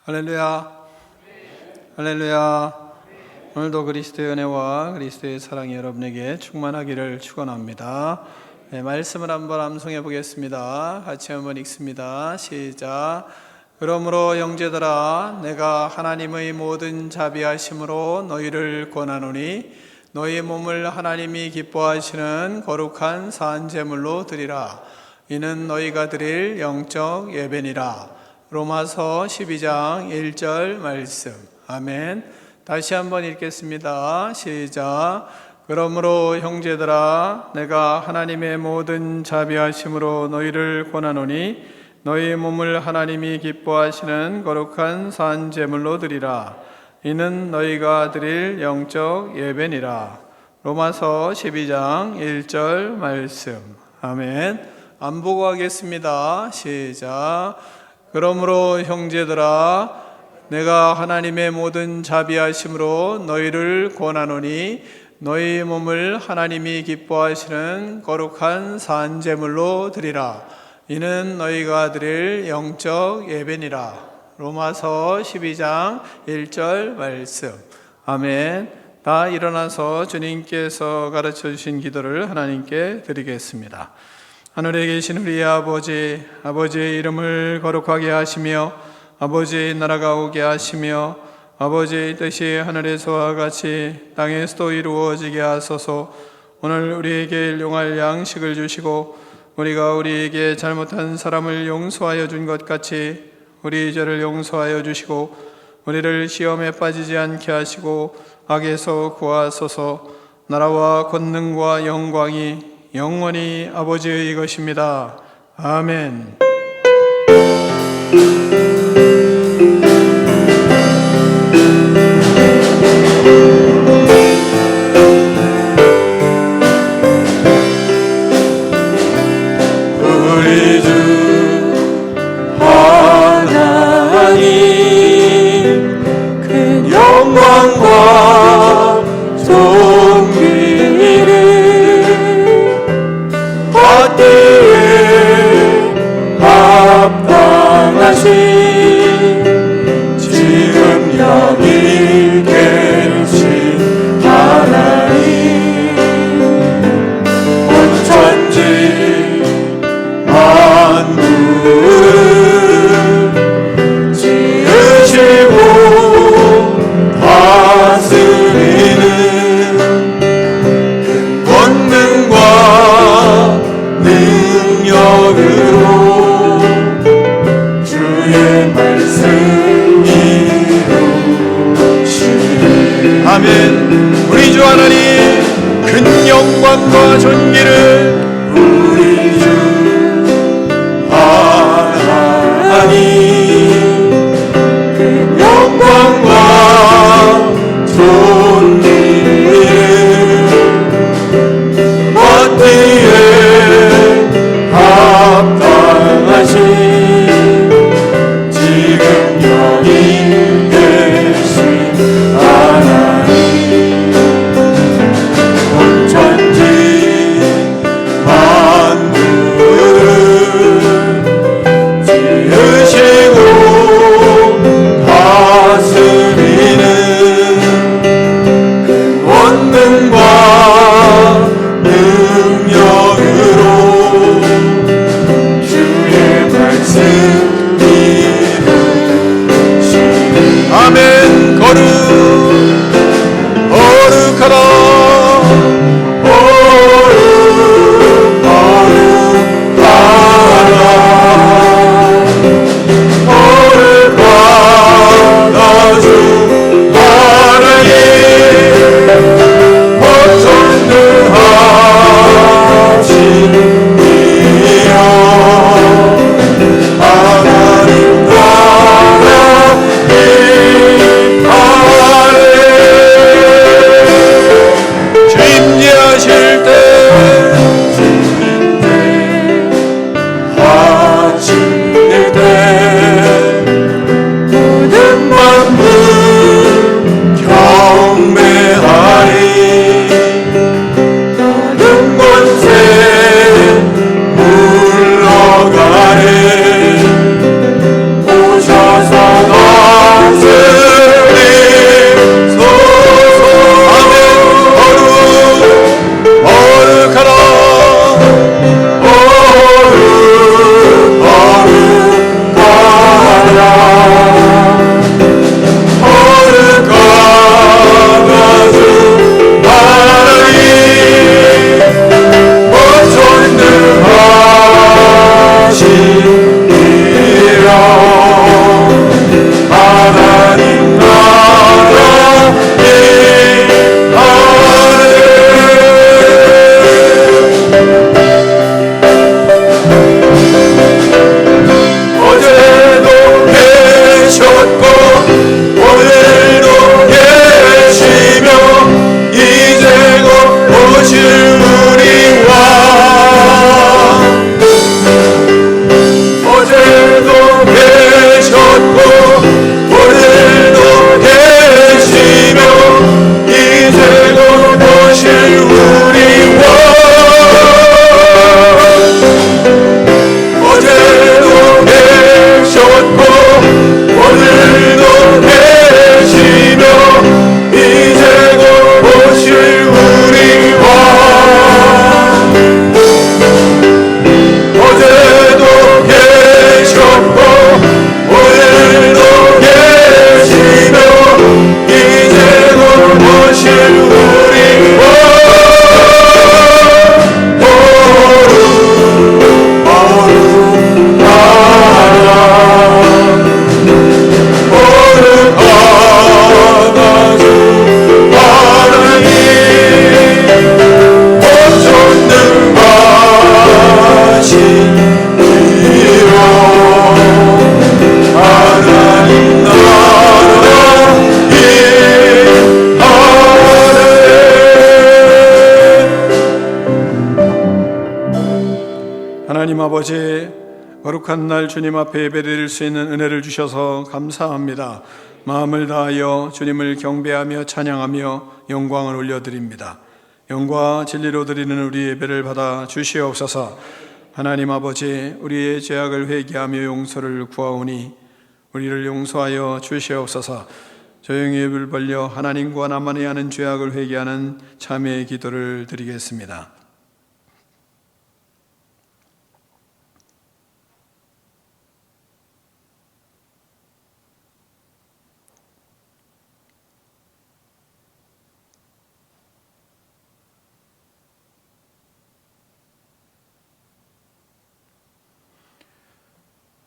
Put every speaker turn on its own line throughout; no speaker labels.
할렐루야, 할렐루야. 오늘도 그리스도의 은혜와 그리스도의 사랑이 여러분에게 충만하기를 축원합니다. 말씀을 한번 암송해 보겠습니다. 같이 한번 읽습니다. 시작. 그러므로 형제들아, 내가 하나님의 모든 자비하심으로 너희를 권하노니 너희 몸을 하나님이 기뻐하시는 거룩한 사한제물로 드리라. 이는 너희가 드릴 영적 예배니라. 로마서 12장 1절 말씀. 아멘. 다시 한번 읽겠습니다. 시작. 그러므로 형제들아, 내가 하나님의 모든 자비하심으로 너희를 권하노니 너희 몸을 하나님이 기뻐하시는 거룩한 사한제물로 드리라. 이는 너희가 드릴 영적 예배니라. 로마서 12장 1절 말씀. 아멘. 안 보고 하겠습니다. 시작. 그러므로 형제들아, 내가 하나님의 모든 자비하심으로 너희를 권하노니 너희 몸을 하나님이 기뻐하시는 거룩한 사한제물로 드리라. 이는 너희가 드릴 영적 예배니라. 로마서 12장 1절 말씀. 아멘. 다 일어나서 주님께서 가르쳐 주신 기도를 하나님께 드리겠습니다. 하늘에 계신 우리 아버지, 아버지의 이름을 거룩하게 하시며 아버지의 나라가 오게 하시며 아버지의 뜻이 하늘에서와 같이 땅에서도 이루어지게 하소서. 오늘 우리에게 일용할 양식을 주시고 우리가 우리에게 잘못한 사람을 용서하여 준 것 같이 우리 죄를 용서하여 주시고 우리를 시험에 빠지지 않게 하시고 악에서 구하소서. 나라와 권능과 영광이 영원히 아버지의 것입니다. 아멘.
우리 주 하나님, 그 영광과 존귀를 받기에 합당하신 지금 여기 계신 하나님, 온 천지 만물을 지으시고 다스리는 큰 권능과 능력으로 주의 말씀 이루시네.
아멘. 우리 주 하나님, 큰 영광과 존귀를
우리 주 하나님, 그 영광과 존귀를 받기에 합당하신 지금 여기 계신 하나님, 온 천지 만물
아버지, 거룩한 날 주님 앞에 예배드릴 수 있는 은혜를 주셔서 감사합니다. 마음을 다하여 주님을 경배하며 찬양하며 영광을 올려드립니다. 영과 진리로 드리는 우리 예배를 받아 주시옵소서. 하나님 아버지, 우리의 죄악을 회개하며 용서를 구하오니 우리를 용서하여 주시옵소서. 조용히 입을 벌려 하나님과 나만이 하는 죄악을 회개하는 참회의 기도를 드리겠습니다.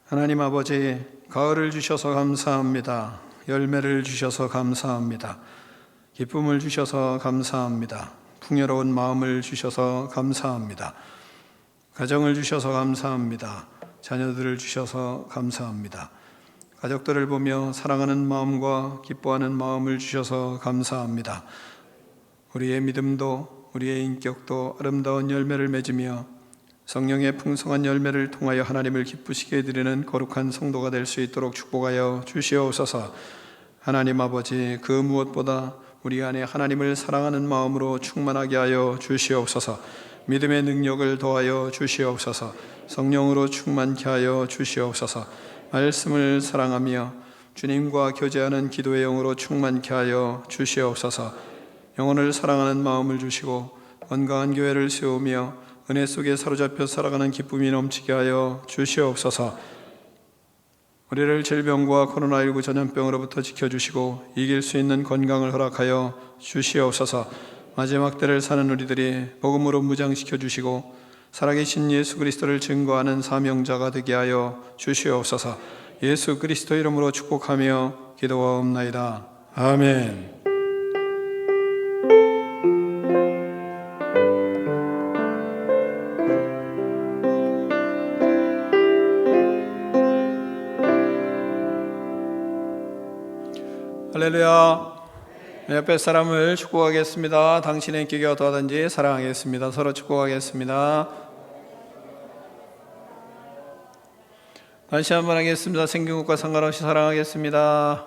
하나님 아버지, 가을을 주셔서 감사합니다. 열매를 주셔서 감사합니다. 기쁨을 주셔서 감사합니다. 풍요로운 마음을 주셔서 감사합니다. 가정을 주셔서 감사합니다. 자녀들을 주셔서 감사합니다. 가족들을 보며 사랑하는 마음과 기뻐하는 마음을 주셔서 감사합니다. 우리의 믿음도 우리의 인격도 아름다운 열매를 맺으며 성령의 풍성한 열매를 통하여 하나님을 기쁘시게 해드리는 거룩한 성도가 될 수 있도록 축복하여 주시옵소서. 하나님 아버지, 그 무엇보다 우리 안에 하나님을 사랑하는 마음으로 충만하게 하여 주시옵소서. 믿음의 능력을 더하여 주시옵소서. 성령으로 충만케 하여 주시옵소서. 말씀을 사랑하며 주님과 교제하는 기도의 영으로 충만케 하여 주시옵소서. 영혼을 사랑하는 마음을 주시고 건강한 교회를 세우며 은혜 속에 사로잡혀 살아가는 기쁨이 넘치게 하여 주시옵소서. 우리를 질병과 코로나19 전염병으로부터 지켜주시고 이길 수 있는 건강을 허락하여 주시옵소서. 마지막 때를 사는 우리들이 복음으로 무장시켜 주시고 살아계신 예수 그리스도를 증거하는 사명자가 되게 하여 주시옵소서. 예수 그리스도 이름으로 축복하며 기도하옵나이다. 아멘. 할렐루야. 옆에 사람을 축복하겠습니다. 당신의 인격이 어떠하든지 사랑하겠습니다. 서로 축복하겠습니다. 다시 한번 하겠습니다. 생긴 것과 상관없이 사랑하겠습니다.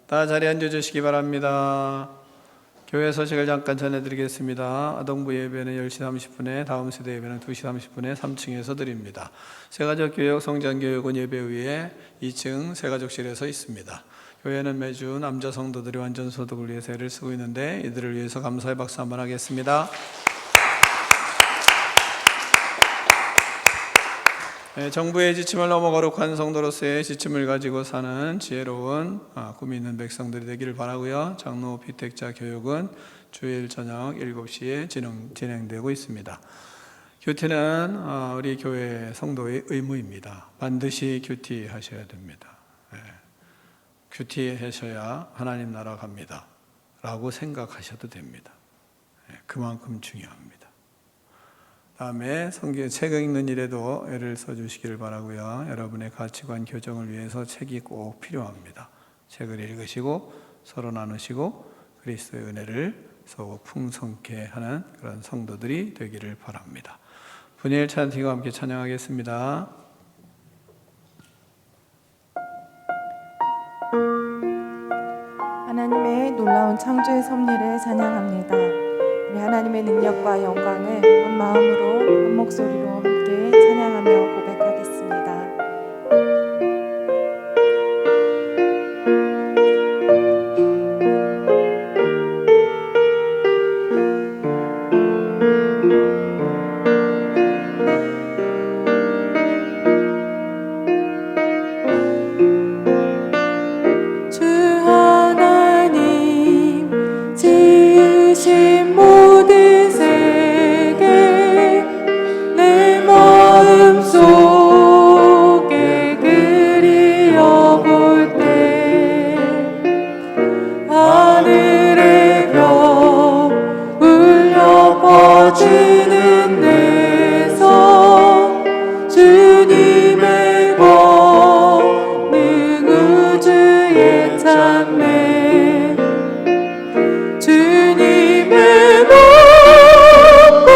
다 자리에 앉아주시기 바랍니다. 교회 소식을 잠깐 전해드리겠습니다. 아동부 예배는 10시 30분에, 다음 세대 예배는 2시 30분에 3층에서 드립니다. 세가족교육, 성장교육은 예배 위에 2층 세가족실에서 있습니다. 교회는 매주 남자 성도들이 완전 소득을 위해서 애를 쓰고 있는데 이들을 위해서 감사의 박수 한번 하겠습니다. 정부의 지침을 넘어 거룩한 성도로서의 지침을 가지고 사는 지혜로운 꿈이 있는 백성들이 되기를 바라고요. 장로 피택자 교육은 주일 저녁 7시에 진행되고 있습니다. 큐티는 우리 교회 성도의 의무입니다. 반드시 큐티 하셔야 됩니다. 큐티 하셔야 하나님 나라 갑니다 라고 생각하셔도 됩니다. 그만큼 중요합니다. 다음에 성경 책 읽는 일에도 애를 써주시기를 바라고요. 여러분의 가치관 교정을 위해서 책이 꼭 필요합니다. 책을 읽으시고 서로 나누시고 그리스도의 은혜를 서로 풍성케 하는 그런 성도들이 되기를 바랍니다. 분일 찬양과 함께 찬양하겠습니다.
하나님의 놀라운 창조의 섭리를 찬양합니다. 우리 하나님의 능력과 영광을 한 마음으로 한 목소리로 함께 찬양하며 고백하겠습니다.
주님의 높고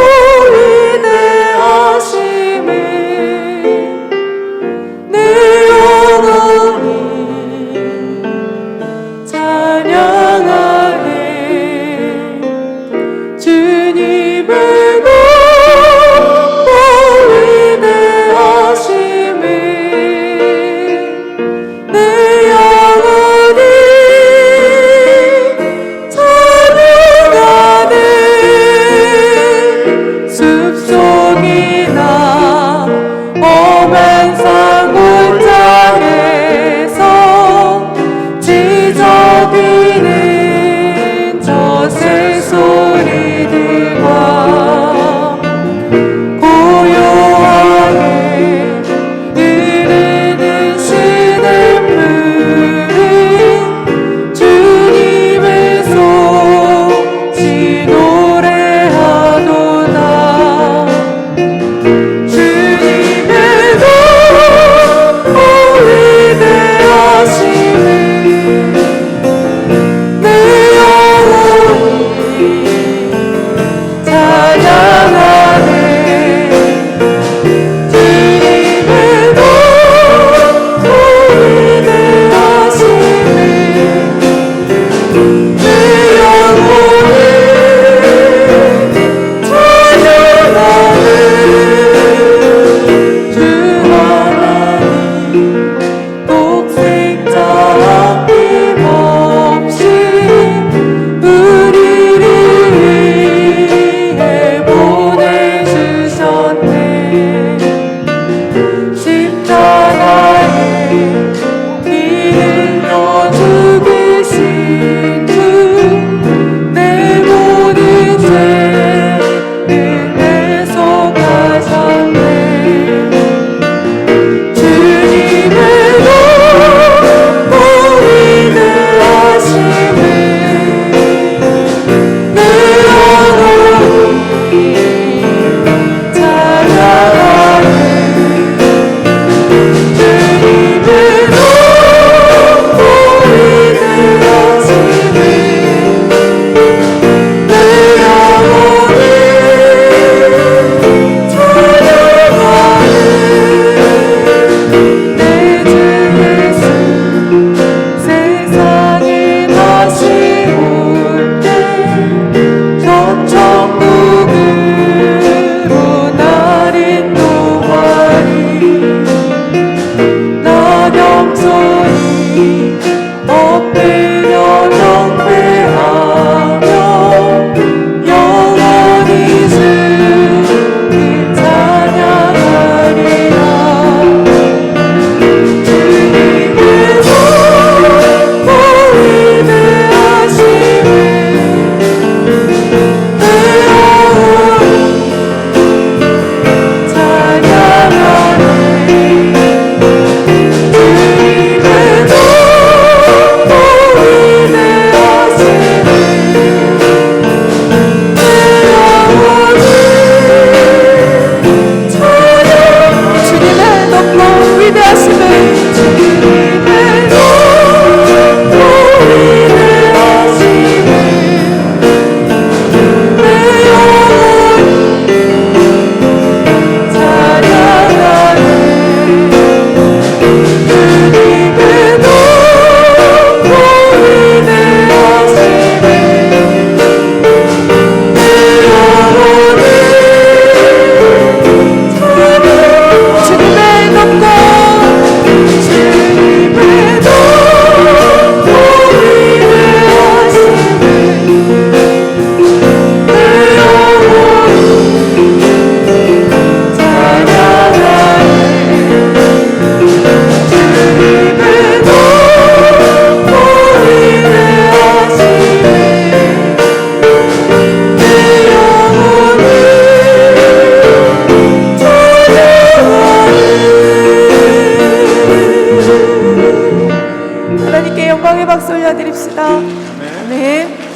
주님께 영광의 박수 올려드립시다. 아멘.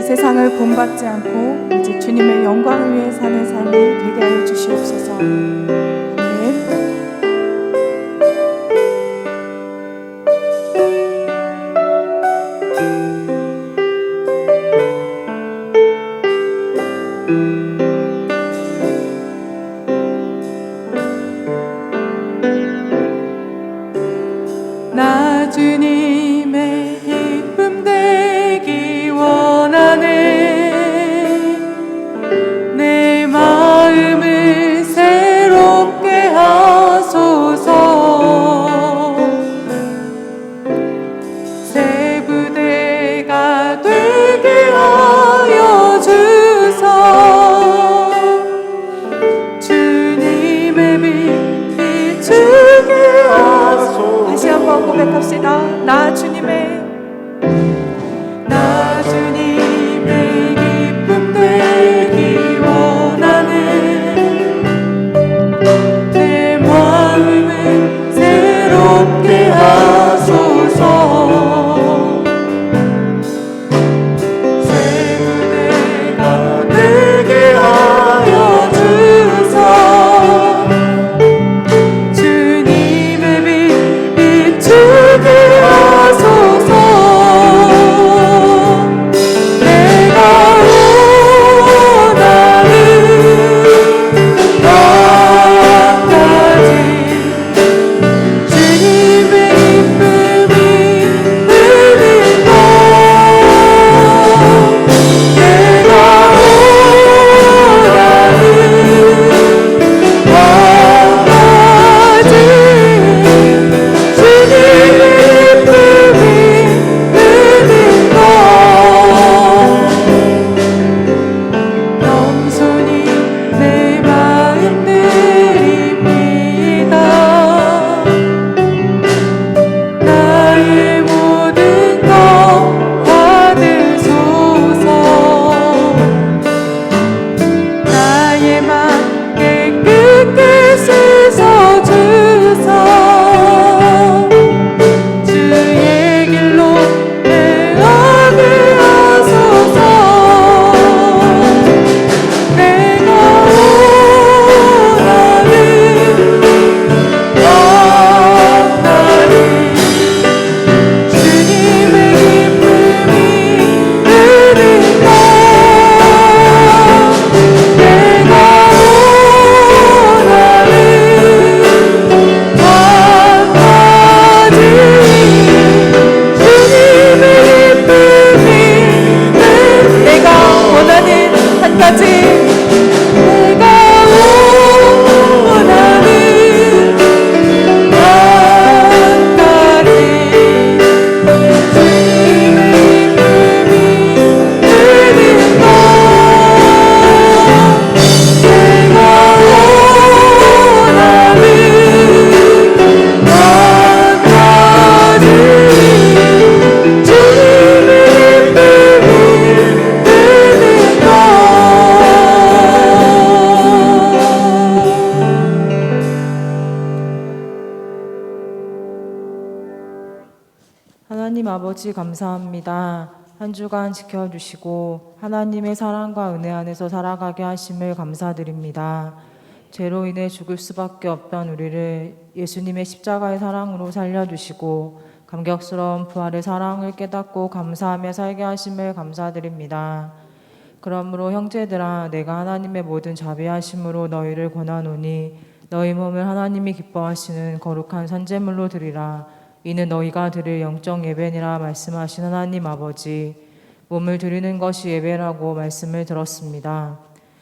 세상을 본받지 않고 이제 주님의 영광을 위해 사는 삶이 되게 하여 주시옵소서. 아멘. 나 주님의 기쁨 되기 원하네. 내 하나님 아버지 감사합니다. 한 주간 지켜주시고 하나님의 사랑과 은혜 안에서 살아가게 하심을 감사드립니다. 죄로 인해 죽을 수밖에 없던 우리를 예수님의 십자가의 사랑으로 살려주시고 감격스러운 부활의 사랑을 깨닫고 감사하며 살게 하심을 감사드립니다. 그러므로 형제들아, 내가 하나님의 모든 자비하심으로 너희를 권하노니 너희 몸을 하나님이 기뻐하시는 거룩한 산제물로 드리라. 이는 너희가 드릴 영적 예배니라 말씀하신 하나님 아버지. 몸을 드리는 것이 예배라고 말씀을 들었습니다.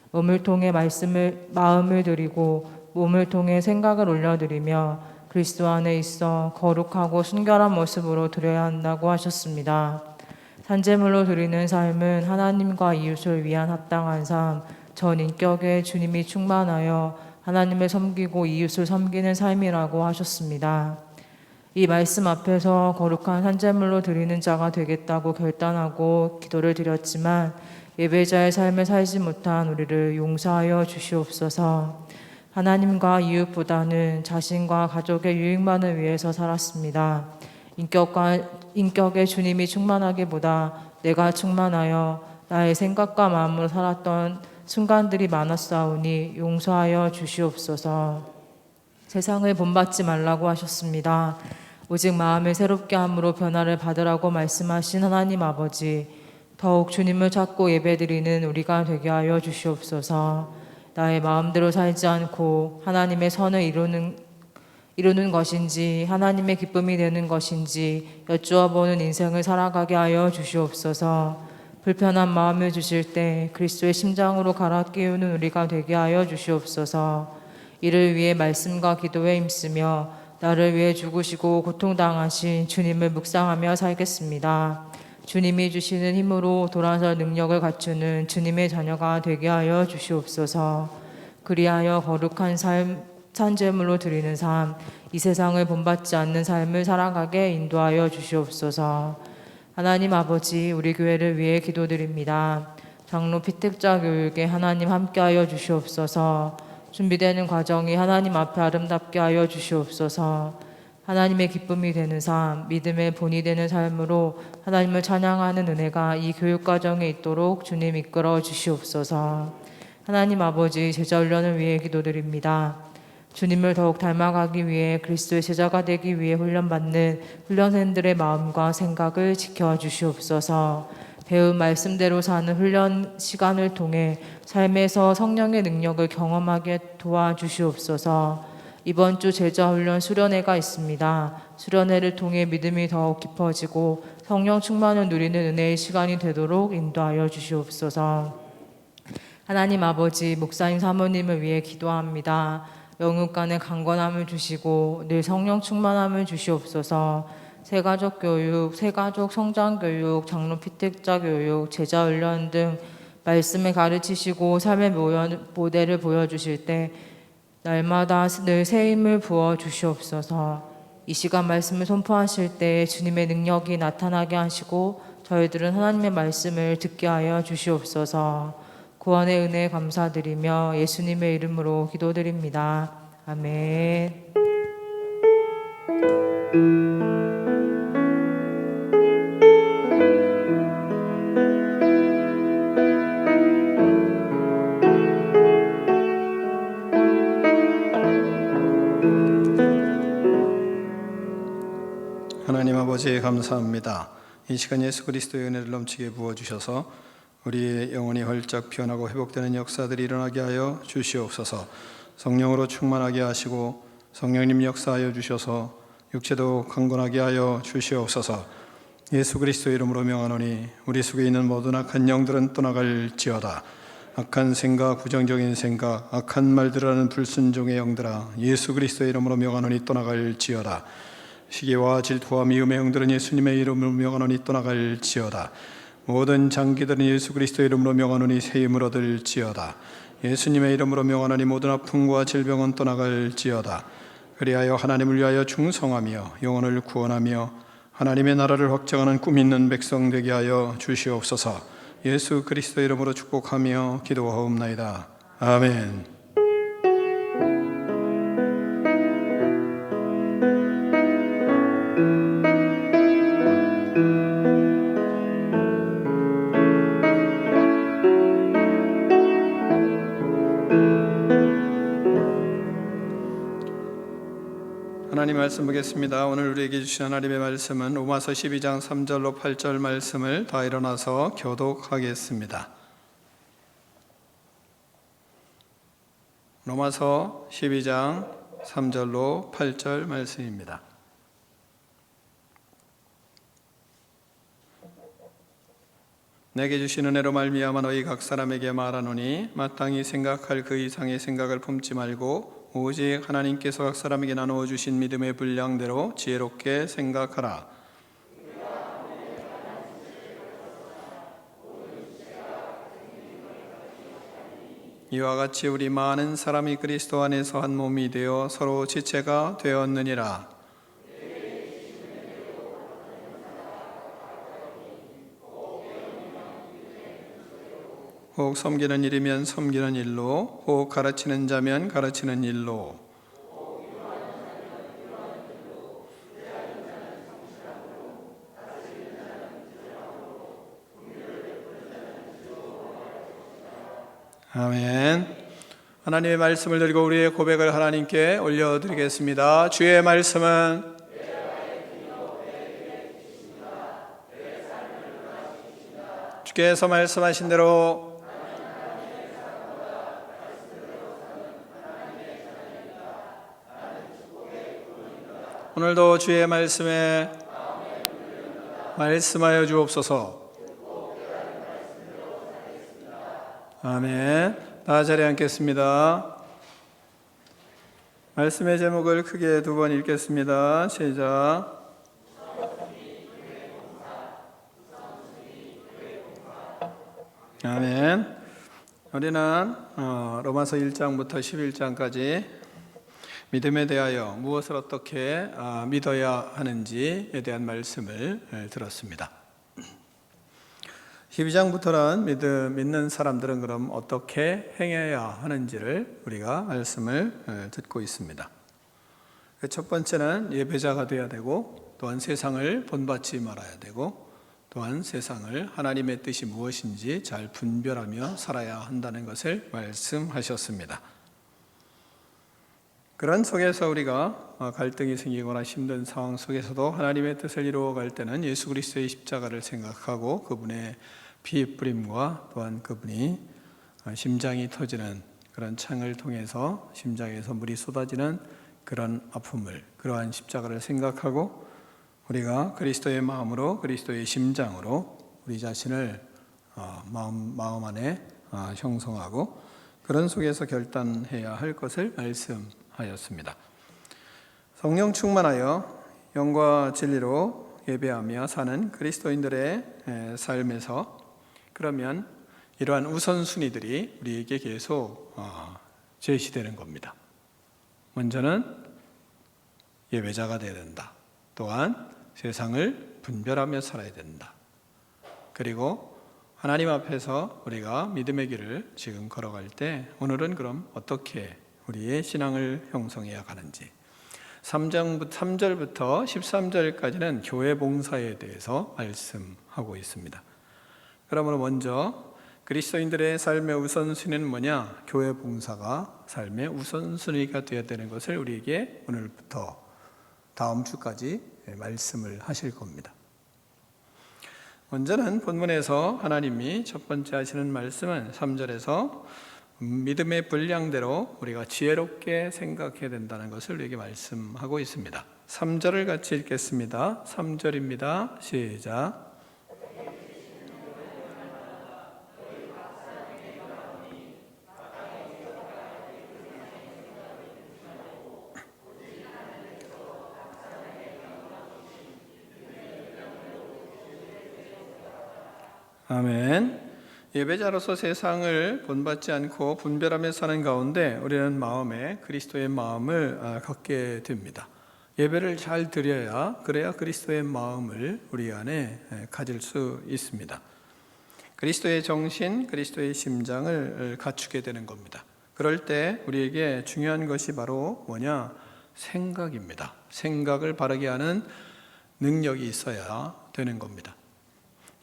몸을 통해 마음을 드리고 몸을 통해 생각을 올려드리며 그리스도 안에 있어 거룩하고 순결한 모습으로 드려야 한다고 하셨습니다. 산제물로 드리는 삶은 하나님과 이웃을 위한 합당한 삶, 전 인격에 주님이 충만하여 하나님을 섬기고 이웃을 섬기는 삶이라고 하셨습니다. 이 말씀 앞에서 거룩한 산제물로 드리는 자가 되겠다고 결단하고 기도를 드렸지만 예배자의 삶을 살지 못한 우리를 용서하여 주시옵소서. 하나님과 이웃보다는 자신과 가족의 유익만을 위해서 살았습니다. 인격에 주님이 충만하기보다 내가 충만하여 나의 생각과 마음으로 살았던 순간들이 많았사오니 용서하여 주시옵소서. 세상을 본받지 말라고 하셨습니다. 오직 마음을 새롭게 함으로 변화를 받으라고 말씀하신 하나님 아버지, 더욱 주님을 찾고 예배드리는 우리가 되게 하여 주시옵소서. 나의 마음대로 살지 않고 하나님의 선을 이루는 것인지 하나님의 기쁨이 되는 것인지 여쭈어보는 인생을 살아가게 하여 주시옵소서. 불편한 마음을 주실 때 그리스도의 심장으로 갈아 끼우는 우리가 되게 하여 주시옵소서. 이를 위해 말씀과 기도에 힘쓰며 나를 위해 죽으시고 고통당하신 주님을 묵상하며 살겠습니다. 주님이 주시는 힘으로 돌아설 능력을 갖추는 주님의 자녀가 되게 하여 주시옵소서. 그리하여 거룩한 삶, 산제물로 드리는 삶, 이 세상을 본받지 않는 삶을 살아가게 인도하여 주시옵소서. 하나님 아버지, 우리 교회를 위해 기도드립니다. 장로 피택자 교육에 하나님 함께하여 주시옵소서. 준비되는 과정이 하나님 앞에 아름답게 하여 주시옵소서. 하나님의 기쁨이 되는 삶, 믿음의 본이 되는 삶으로 하나님을 찬양하는 은혜가 이 교육 과정에 있도록 주님 이끌어 주시옵소서. 하나님 아버지, 제자 훈련을 위해 기도드립니다. 주님을 더욱 닮아가기 위해 그리스도의 제자가 되기 위해 훈련받는 훈련생들의 마음과 생각을 지켜주시옵소서. 배운 말씀대로 사는 훈련 시간을 통해 삶에서 성령의 능력을 경험하게 도와주시옵소서. 이번 주 제자훈련 수련회가 있습니다. 수련회를 통해 믿음이 더욱 깊어지고 성령 충만을 누리는 은혜의 시간이 되도록 인도하여 주시옵소서. 하나님 아버지, 목사님 사모님을 위해 기도합니다. 영육 간의 강건함을 주시고 늘 성령 충만함을 주시옵소서. 새가족 교육, 새가족 성장 교육, 장로 피택자 교육, 제자 훈련 등 말씀을 가르치시고 삶의 모델을 보여주실 때 날마다 늘 새 힘을 부어 주시옵소서. 이 시간 말씀을 선포하실 때 주님의 능력이 나타나게 하시고 저희들은 하나님의 말씀을 듣게 하여 주시옵소서. 구원의 은혜에 감사드리며 예수님의 이름으로 기도드립니다. 아멘.
하나님 아버지 감사합니다. 이 시간 예수 그리스도의 은혜를 넘치게 부어주셔서 우리의 영혼이 활짝 피어나고 회복되는 역사들이 일어나게 하여 주시옵소서. 성령으로 충만하게 하시고 성령님 역사하여 주셔서 육체도 강건하게 하여 주시옵소서. 예수 그리스도의 이름으로 명하노니 우리 속에 있는 모든 악한 영들은 떠나갈지어다. 악한 생각, 부정적인 생각, 악한 말들 하는 불순종의 영들아, 예수 그리스도의 이름으로 명하노니 떠나갈지어다. 시기와 질투와 미움의 영들은 예수님의 이름으로 명하노니 떠나갈지어다. 모든 장기들은 예수 그리스도의 이름으로 명하노니 새 힘을 얻을지어다. 예수님의 이름으로 명하노니 모든 아픔과 질병은 떠나갈지어다. 그리하여 하나님을 위하여 충성하며 영혼을 구원하며 하나님의 나라를 확장하는 꿈 있는 백성 되게 하여 주시옵소서. 예수 그리스도의 이름으로 축복하며 기도하옵나이다. 아멘. 하나님 말씀 보겠습니다. 오늘 우리에게 주신 하나님의 말씀은 로마서 12장 3절로 8절 말씀을 다 일어나서 교독하겠습니다. 로마서 12장 3절로 8절 말씀입니다. 내게 주신 은혜로 말미암아 너희 각 사람에게 말하노니 마땅히 생각할 그 이상의 생각을 품지 말고 오직 하나님께서 각 사람에게 나누어 주신 믿음의 분량대로 지혜롭게 생각하라. 이와 같이 우리 많은 사람이 그리스도 안에서 한 몸이 되어 서로 지체가 되었느니라. 혹 섬기는 일이면 섬기는 일로, 혹 가르치는 자면 가르치는 일로, 아멘. 하나님의 말씀을 들고 우리의 고백을 하나님께 올려드리겠습니다. 주의 말씀은 주께서 말씀하신 대로 오늘도 주의 말씀에 말씀하여 주옵소서. 아멘. 다 자리에 앉겠습니다. 말씀의 제목을 크게 두 번 읽겠습니다. 시작. 아멘. 우리는 로마서 1장부터 11장까지 믿음에 대하여 무엇을 어떻게 믿어야 하는지에 대한 말씀을 들었습니다. 12장부터는 믿는 사람들은 그럼 어떻게 행해야 하는지를 우리가 말씀을 듣고 있습니다. 첫 번째는 예배자가 되어야 되고, 또한 세상을 본받지 말아야 되고, 또한 세상을 하나님의 뜻이 무엇인지 잘 분별하며 살아야 한다는 것을 말씀하셨습니다. 그런 속에서 우리가 갈등이 생기거나 힘든 상황 속에서도 하나님의 뜻을 이루어갈 때는 예수 그리스도의 십자가를 생각하고 그분의 피 뿌림과 또한 그분이 심장이 터지는 그런 창을 통해서 심장에서 물이 쏟아지는 그런 아픔을, 그러한 십자가를 생각하고 우리가 그리스도의 마음으로, 그리스도의 심장으로 우리 자신을 마음 안에 형성하고 그런 속에서 결단해야 할 것을 말씀하였습니다. 성령 충만하여 영과 진리로 예배하며 사는 그리스도인들의 삶에서 그러면 이러한 우선순위들이 우리에게 계속 제시되는 겁니다. 먼저는 예배자가 되어야 된다. 또한 세상을 분별하며 살아야 된다. 그리고 하나님 앞에서 우리가 믿음의 길을 지금 걸어갈 때 오늘은 그럼 어떻게 우리의 신앙을 형성해야 가는지 3절부터 13절까지는 교회 봉사에 대해서 말씀하고 있습니다. 그러므로 먼저 그리스도인들의 삶의 우선순위는 뭐냐? 교회 봉사가 삶의 우선순위가 되어야 되는 것을 우리에게 오늘부터 다음 주까지 말씀을 하실 겁니다. 먼저는 본문에서 하나님이 첫 번째 하시는 말씀은 3절에서 믿음의 분량대로 우리가 지혜롭게 생각해야 된다는 것을 우리에게 말씀하고 있습니다. 3절을 같이 읽겠습니다. 3절입니다. 시작. 아멘. 예배자로서 세상을 본받지 않고 분별하며 사는 가운데 우리는 마음에 그리스도의 마음을 갖게 됩니다. 예배를 잘 드려야, 그래야 그리스도의 마음을 우리 안에 가질 수 있습니다. 그리스도의 정신, 그리스도의 심장을 갖추게 되는 겁니다. 그럴 때 우리에게 중요한 것이 바로 뭐냐? 생각입니다. 생각을 바르게 하는 능력이 있어야 되는 겁니다.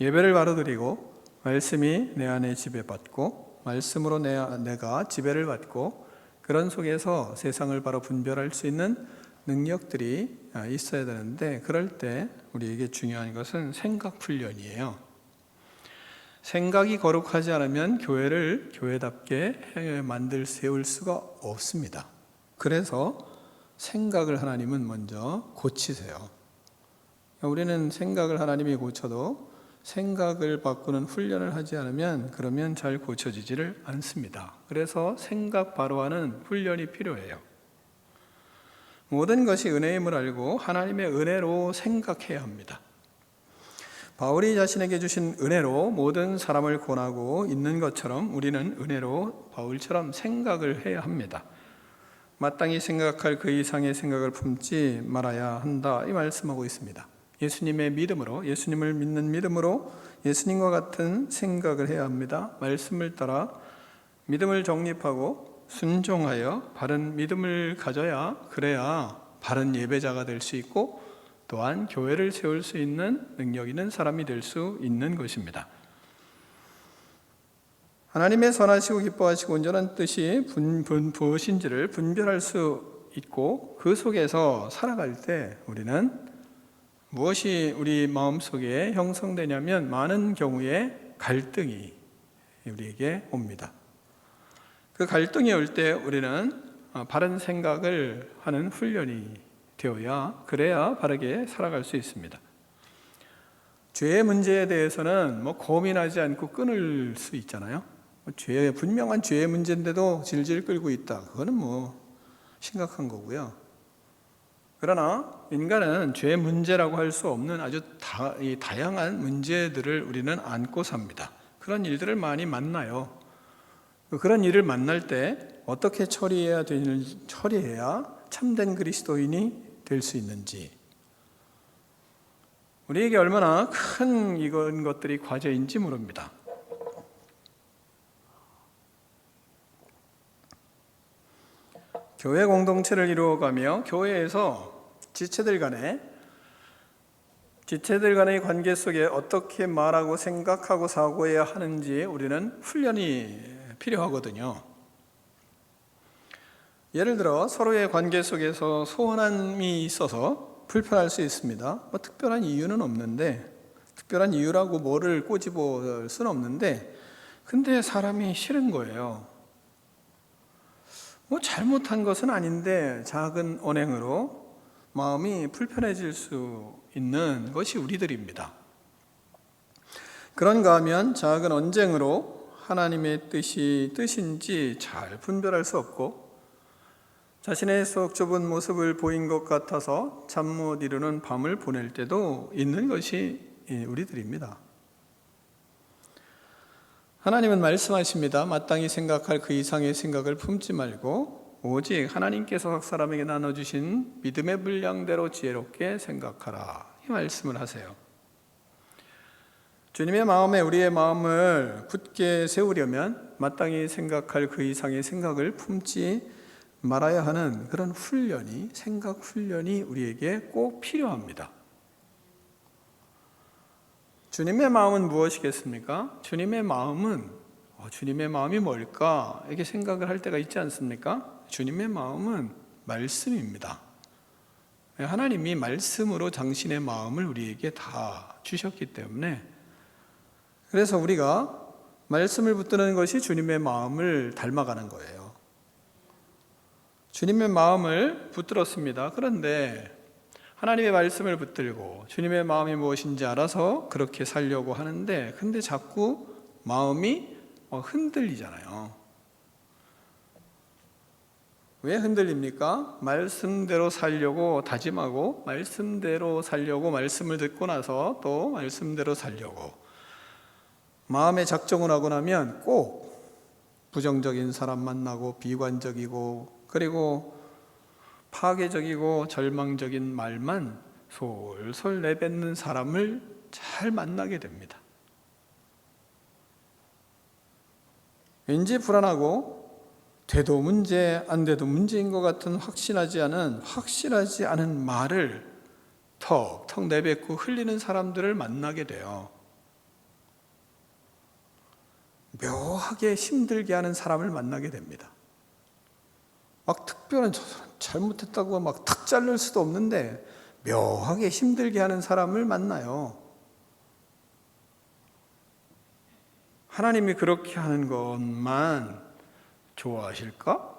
예배를 바로 드리고 말씀이 내 안에 지배받고 말씀으로 내가 지배를 받고 그런 속에서 세상을 바로 분별할 수 있는 능력들이 있어야 되는데, 그럴 때 우리에게 중요한 것은 생각 훈련이에요. 생각이 거룩하지 않으면 교회를 교회답게 세울 수가 없습니다. 그래서 생각을 하나님은 먼저 고치세요. 우리는 생각을 하나님이 고쳐도 생각을 바꾸는 훈련을 하지 않으면 그러면 잘 고쳐지지를 않습니다. 그래서 생각 바로 하는 훈련이 필요해요. 모든 것이 은혜임을 알고 하나님의 은혜로 생각해야 합니다. 바울이 자신에게 주신 은혜로 모든 사람을 권하고 있는 것처럼 우리는 은혜로 바울처럼 생각을 해야 합니다. 마땅히 생각할 그 이상의 생각을 품지 말아야 한다, 이 말씀하고 있습니다. 예수님의 믿음으로, 예수님을 믿는 믿음으로 예수님과 같은 생각을 해야 합니다. 말씀을 따라 믿음을 정립하고 순종하여 바른 믿음을 가져야, 그래야 바른 예배자가 될 수 있고 또한 교회를 세울 수 있는 능력 있는 사람이 될 수 있는 것입니다. 하나님의 선하시고 기뻐하시고 온전한 뜻이 무엇인지를 분별할 수 있고 그 속에서 살아갈 때 우리는 무엇이 우리 마음속에 형성되냐면 많은 경우에 갈등이 우리에게 옵니다. 그 갈등이 올 때 우리는 바른 생각을 하는 훈련이 되어야, 그래야 바르게 살아갈 수 있습니다. 죄의 문제에 대해서는 고민하지 않고 끊을 수 있잖아요. 분명한 죄의 문제인데도 질질 끌고 있다, 그거는 심각한 거고요. 그러나 인간은 죄의 문제라고 할 수 없는 아주 다양한 문제들을 우리는 안고 삽니다. 그런 일들을 많이 만나요. 그런 일을 만날 때 어떻게 처리해야 참된 그리스도인이 될 수 있는지, 우리에게 얼마나 큰 이런 것들이 과제인지 모릅니다. 교회 공동체를 이루어가며 교회에서 지체들 간의 관계 속에 어떻게 말하고 생각하고 사고해야 하는지 우리는 훈련이 필요하거든요. 예를 들어 서로의 관계 속에서 소원함이 있어서 불편할 수 있습니다. 특별한 이유는 없는데, 특별한 이유라고 뭐를 꼬집을 수는 없는데, 근데 사람이 싫은 거예요. 잘못한 것은 아닌데 작은 언행으로 마음이 불편해질 수 있는 것이 우리들입니다. 그런가 하면 작은 언쟁으로 하나님의 뜻인지 잘 분별할 수 없고, 자신의 속 좁은 모습을 보인 것 같아서 잠 못 이루는 밤을 보낼 때도 있는 것이 우리들입니다. 하나님은 말씀하십니다. 마땅히 생각할 그 이상의 생각을 품지 말고 오직 하나님께서 각 사람에게 나눠주신 믿음의 분량대로 지혜롭게 생각하라, 이 말씀을 하세요. 주님의 마음에 우리의 마음을 굳게 세우려면 마땅히 생각할 그 이상의 생각을 품지 말아야 하는 그런 생각 훈련이 우리에게 꼭 필요합니다. 주님의 마음은 무엇이겠습니까? 주님의 마음이 뭘까? 이렇게 생각을 할 때가 있지 않습니까? 주님의 마음은 말씀입니다. 하나님이 말씀으로 당신의 마음을 우리에게 다 주셨기 때문에, 그래서 우리가 말씀을 붙드는 것이 주님의 마음을 닮아가는 거예요. 주님의 마음을 붙들었습니다. 그런데 하나님의 말씀을 붙들고 주님의 마음이 무엇인지 알아서 그렇게 살려고 하는데, 근데 자꾸 마음이 흔들리잖아요. 왜 흔들립니까? 말씀대로 살려고 다짐하고, 말씀대로 살려고 말씀을 듣고 나서 또 말씀대로 살려고 마음의 작정을 하고 나면 꼭 부정적인 사람 만나고 비관적이고, 그리고 파괴적이고 절망적인 말만 솔솔 내뱉는 사람을 잘 만나게 됩니다. 왠지 불안하고 돼도 문제, 안 돼도 문제인 것 같은 확실하지 않은 말을 턱턱 내뱉고 흘리는 사람들을 만나게 돼요. 묘하게 힘들게 하는 사람을 만나게 됩니다. 막 특별한, 저 사람 잘못했다고 막 탁 자를 수도 없는데 묘하게 힘들게 하는 사람을 만나요. 하나님이 그렇게 하는 것만 좋아하실까?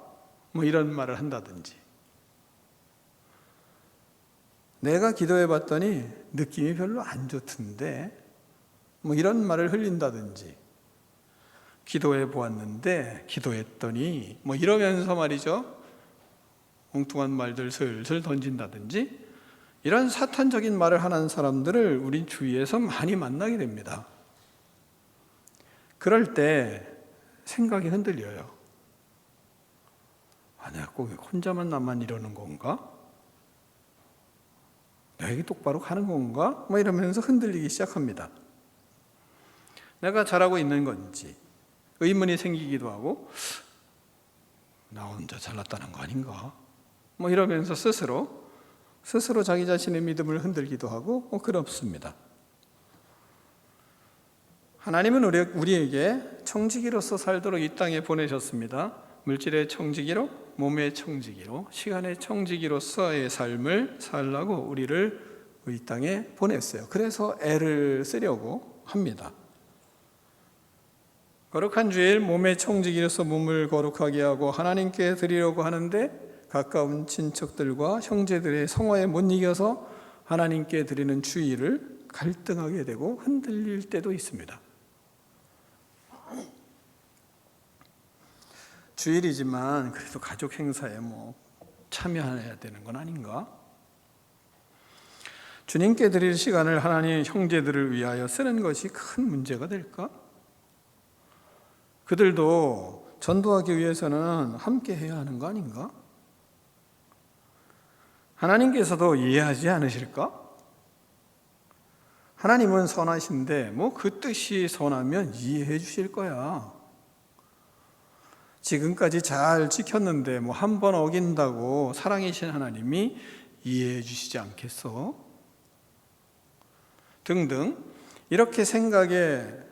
뭐 이런 말을 한다든지, 내가 기도해 봤더니 느낌이 별로 안 좋던데 뭐 이런 말을 흘린다든지, 기도해 보았는데 기도했더니 뭐 이러면서 말이죠, 엉뚱한 말들 슬슬 던진다든지, 이런 사탄적인 말을 하는 사람들을 우리 주위에서 많이 만나게 됩니다. 그럴 때 생각이 흔들려요. 내가 꼭 혼자만 나만 이러는 건가? 내가 이게 똑바로 가는 건가? 뭐 이러면서 흔들리기 시작합니다. 내가 잘하고 있는 건지 의문이 생기기도 하고, 나 혼자 잘났다는 거 아닌가? 뭐 이러면서 스스로 자기 자신의 믿음을 흔들기도 하고 그렇습니다. 하나님은 우리에게 청지기로서 살도록 이 땅에 보내셨습니다. 물질의 청지기로, 몸의 청지기로, 시간의 청지기로서의 삶을 살라고 우리를 이 땅에 보냈어요. 그래서 애를 쓰려고 합니다. 거룩한 주일, 몸의 청지기로서 몸을 거룩하게 하고 하나님께 드리려고 하는데 가까운 친척들과 형제들의 성화에 못 이겨서 하나님께 드리는 주일을 갈등하게 되고 흔들릴 때도 있습니다. 주일이지만 그래도 가족 행사에 뭐 참여해야 되는 건 아닌가? 주님께 드릴 시간을 하나님 형제들을 위하여 쓰는 것이 큰 문제가 될까? 그들도 전도하기 위해서는 함께 해야 하는 거 아닌가? 하나님께서도 이해하지 않으실까? 하나님은 선하신데 뭐 그 뜻이 선하면 이해해 주실 거야. 지금까지 잘 지켰는데 뭐 한 번 어긴다고 사랑이신 하나님이 이해해 주시지 않겠어? 등등, 이렇게 생각을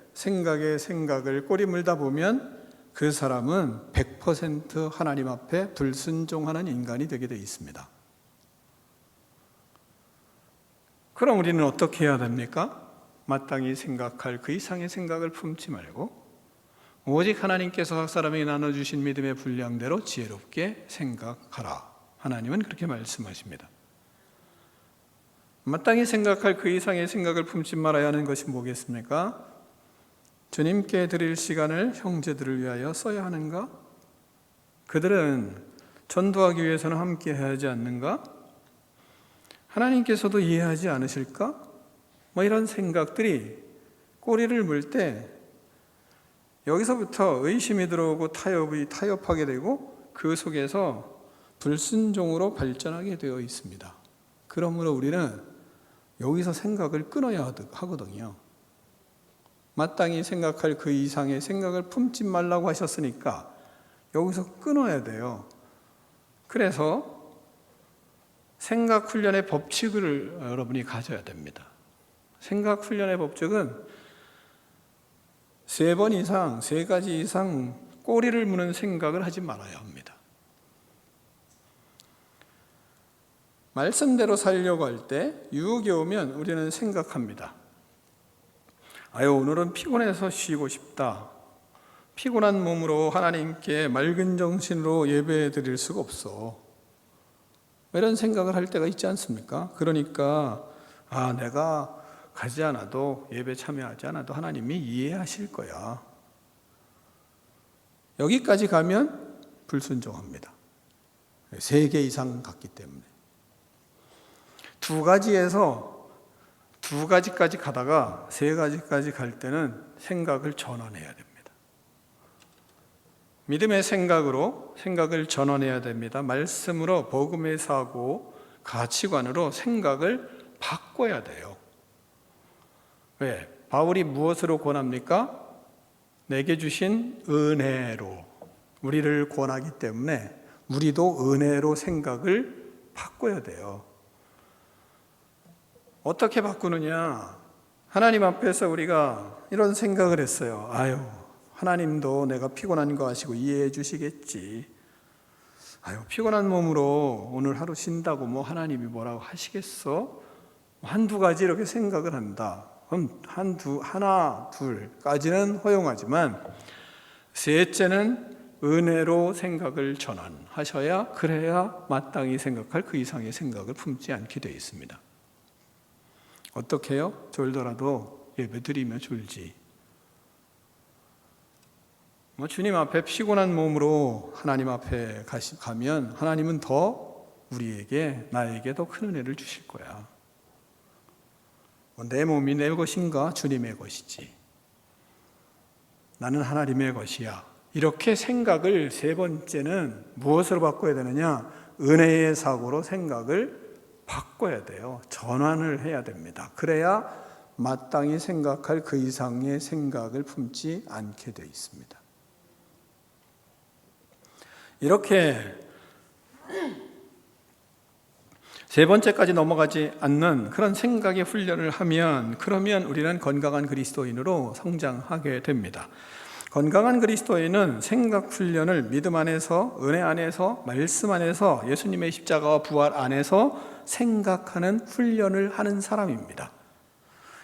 꼬리 물다 보면 그 사람은 100% 하나님 앞에 불순종하는 인간이 되게 되어 있습니다. 그럼 우리는 어떻게 해야 됩니까? 마땅히 생각할 그 이상의 생각을 품지 말고 오직 하나님께서 각 사람에게 나눠주신 믿음의 분량대로 지혜롭게 생각하라. 하나님은 그렇게 말씀하십니다. 마땅히 생각할 그 이상의 생각을 품지 말아야 하는 것이 뭐겠습니까? 주님께 드릴 시간을 형제들을 위하여 써야 하는가? 그들은 전도하기 위해서는 함께 해야 하지 않는가? 하나님께서도 이해하지 않으실까? 뭐 이런 생각들이 꼬리를 물 때 여기서부터 의심이 들어오고 타협하게 되고 그 속에서 불순종으로 발전하게 되어 있습니다. 그러므로 우리는 여기서 생각을 끊어야 하거든요. 마땅히 생각할 그 이상의 생각을 품지 말라고 하셨으니까 여기서 끊어야 돼요. 그래서 생각 훈련의 법칙을 여러분이 가져야 됩니다. 생각 훈련의 법칙은 3번 이상, 3가지 이상 꼬리를 무는 생각을 하지 말아야 합니다. 말씀대로 살려고 할 때 유혹이 오면 우리는 생각합니다. 오늘은 피곤해서 쉬고 싶다. 피곤한 몸으로 하나님께 맑은 정신으로 예배 드릴 수가 없어. 이런 생각을 할 때가 있지 않습니까? 그러니까 내가 가지 않아도, 예배 참여하지 않아도 하나님이 이해하실 거야. 여기까지 가면 불순종합니다. 3개 이상 갔기 때문에. 2가지에서 2가지까지 가다가 3가지까지 갈 때는 생각을 전환해야 됩니다. 믿음의 생각으로 생각을 전환해야 됩니다. 말씀으로, 복음의 사고, 가치관으로 생각을 바꿔야 돼요. 왜? 바울이 무엇으로 권합니까? 내게 주신 은혜로 우리를 권하기 때문에 우리도 은혜로 생각을 바꿔야 돼요. 어떻게 바꾸느냐? 하나님 앞에서 우리가 이런 생각을 했어요. 하나님도 내가 피곤한 거 아시고 이해해 주시겠지. 아유, 피곤한 몸으로 오늘 하루 쉰다고 뭐 하나님이 뭐라고 하시겠어? 한두 가지 이렇게 생각을 한다. 그럼 하나, 둘까지는 허용하지만 셋째는 은혜로 생각을 전환하셔야, 그래야 마땅히 생각할 그 이상의 생각을 품지 않게 되어 있습니다. 어떻게 해요? 졸더라도 예배드리며 졸지. 주님 앞에 피곤한 몸으로 하나님 앞에 가면 하나님은 더 우리에게, 나에게 더 큰 은혜를 주실 거야. 내 몸이 내 것인가? 주님의 것이지. 나는 하나님의 것이야. 이렇게 생각을 세 번째는 무엇으로 바꿔야 되느냐? 은혜의 사고로 생각을 바꿔야 돼요. 전환을 해야 됩니다. 그래야 마땅히 생각할 그 이상의 생각을 품지 않게 되어 있습니다. 이렇게 세 번째까지 넘어가지 않는 그런 생각의 훈련을 하면, 그러면 우리는 건강한 그리스도인으로 성장하게 됩니다. 건강한 그리스도인은 생각 훈련을 믿음 안에서, 은혜 안에서, 말씀 안에서, 예수님의 십자가와 부활 안에서 생각하는 훈련을 하는 사람입니다.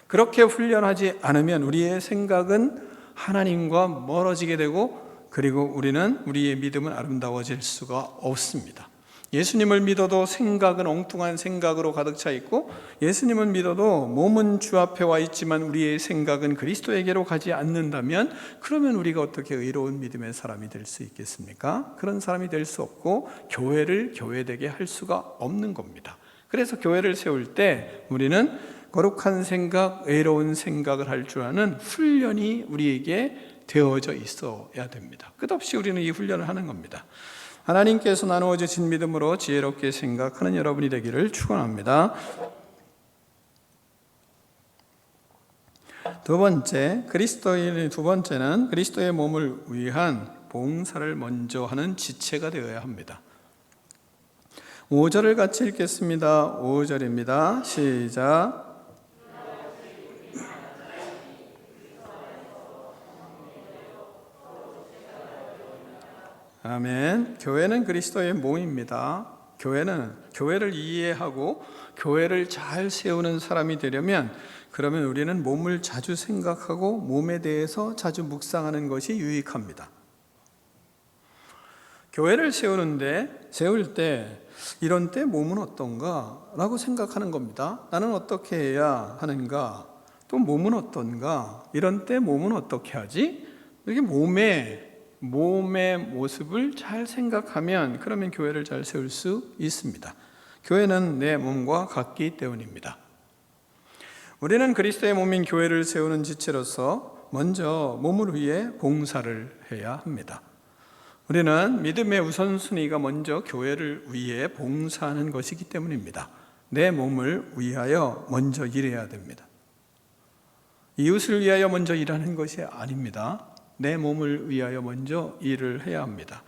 그렇게 훈련하지 않으면 우리의 생각은 하나님과 멀어지게 되고, 그리고 우리의 믿음은 아름다워질 수가 없습니다. 예수님을 믿어도 생각은 엉뚱한 생각으로 가득 차 있고, 예수님을 믿어도 몸은 주 앞에 와 있지만 우리의 생각은 그리스도에게로 가지 않는다면, 그러면 우리가 어떻게 의로운 믿음의 사람이 될 수 있겠습니까? 그런 사람이 될 수 없고 교회를 교회되게 할 수가 없는 겁니다. 그래서 교회를 세울 때 우리는 거룩한 생각, 의로운 생각을 할 줄 아는 훈련이 우리에게 되어져 있어야 됩니다. 끝없이 우리는 이 훈련을 하는 겁니다. 하나님께서 나누어 주신 믿음으로 지혜롭게 생각하는 여러분이 되기를 축원합니다. 두 번째는 그리스도의 몸을 위한 봉사를 먼저 하는 지체가 되어야 합니다. 5절을 같이 읽겠습니다. 5절입니다. 시작. 아멘. 교회는 그리스도의 몸입니다. 교회를 이해하고 교회를 잘 세우는 사람이 되려면, 그러면 우리는 몸을 자주 생각하고 몸에 대해서 자주 묵상하는 것이 유익합니다. 교회를 세울 때 이런 때 몸은 어떤가? 라고 생각하는 겁니다. 나는 어떻게 해야 하는가? 또 몸은 어떤가? 이런 때 몸은 어떻게 하지? 이렇게 몸의 모습을 잘 생각하면, 그러면 교회를 잘 세울 수 있습니다. 교회는 내 몸과 같기 때문입니다. 우리는 그리스도의 몸인 교회를 세우는 지체로서 먼저 몸을 위해 봉사를 해야 합니다. 우리는 믿음의 우선순위가 먼저 교회를 위해 봉사하는 것이기 때문입니다. 내 몸을 위하여 먼저 일해야 됩니다. 이웃을 위하여 먼저 일하는 것이 아닙니다. 내 몸을 위하여 먼저 일을 해야 합니다.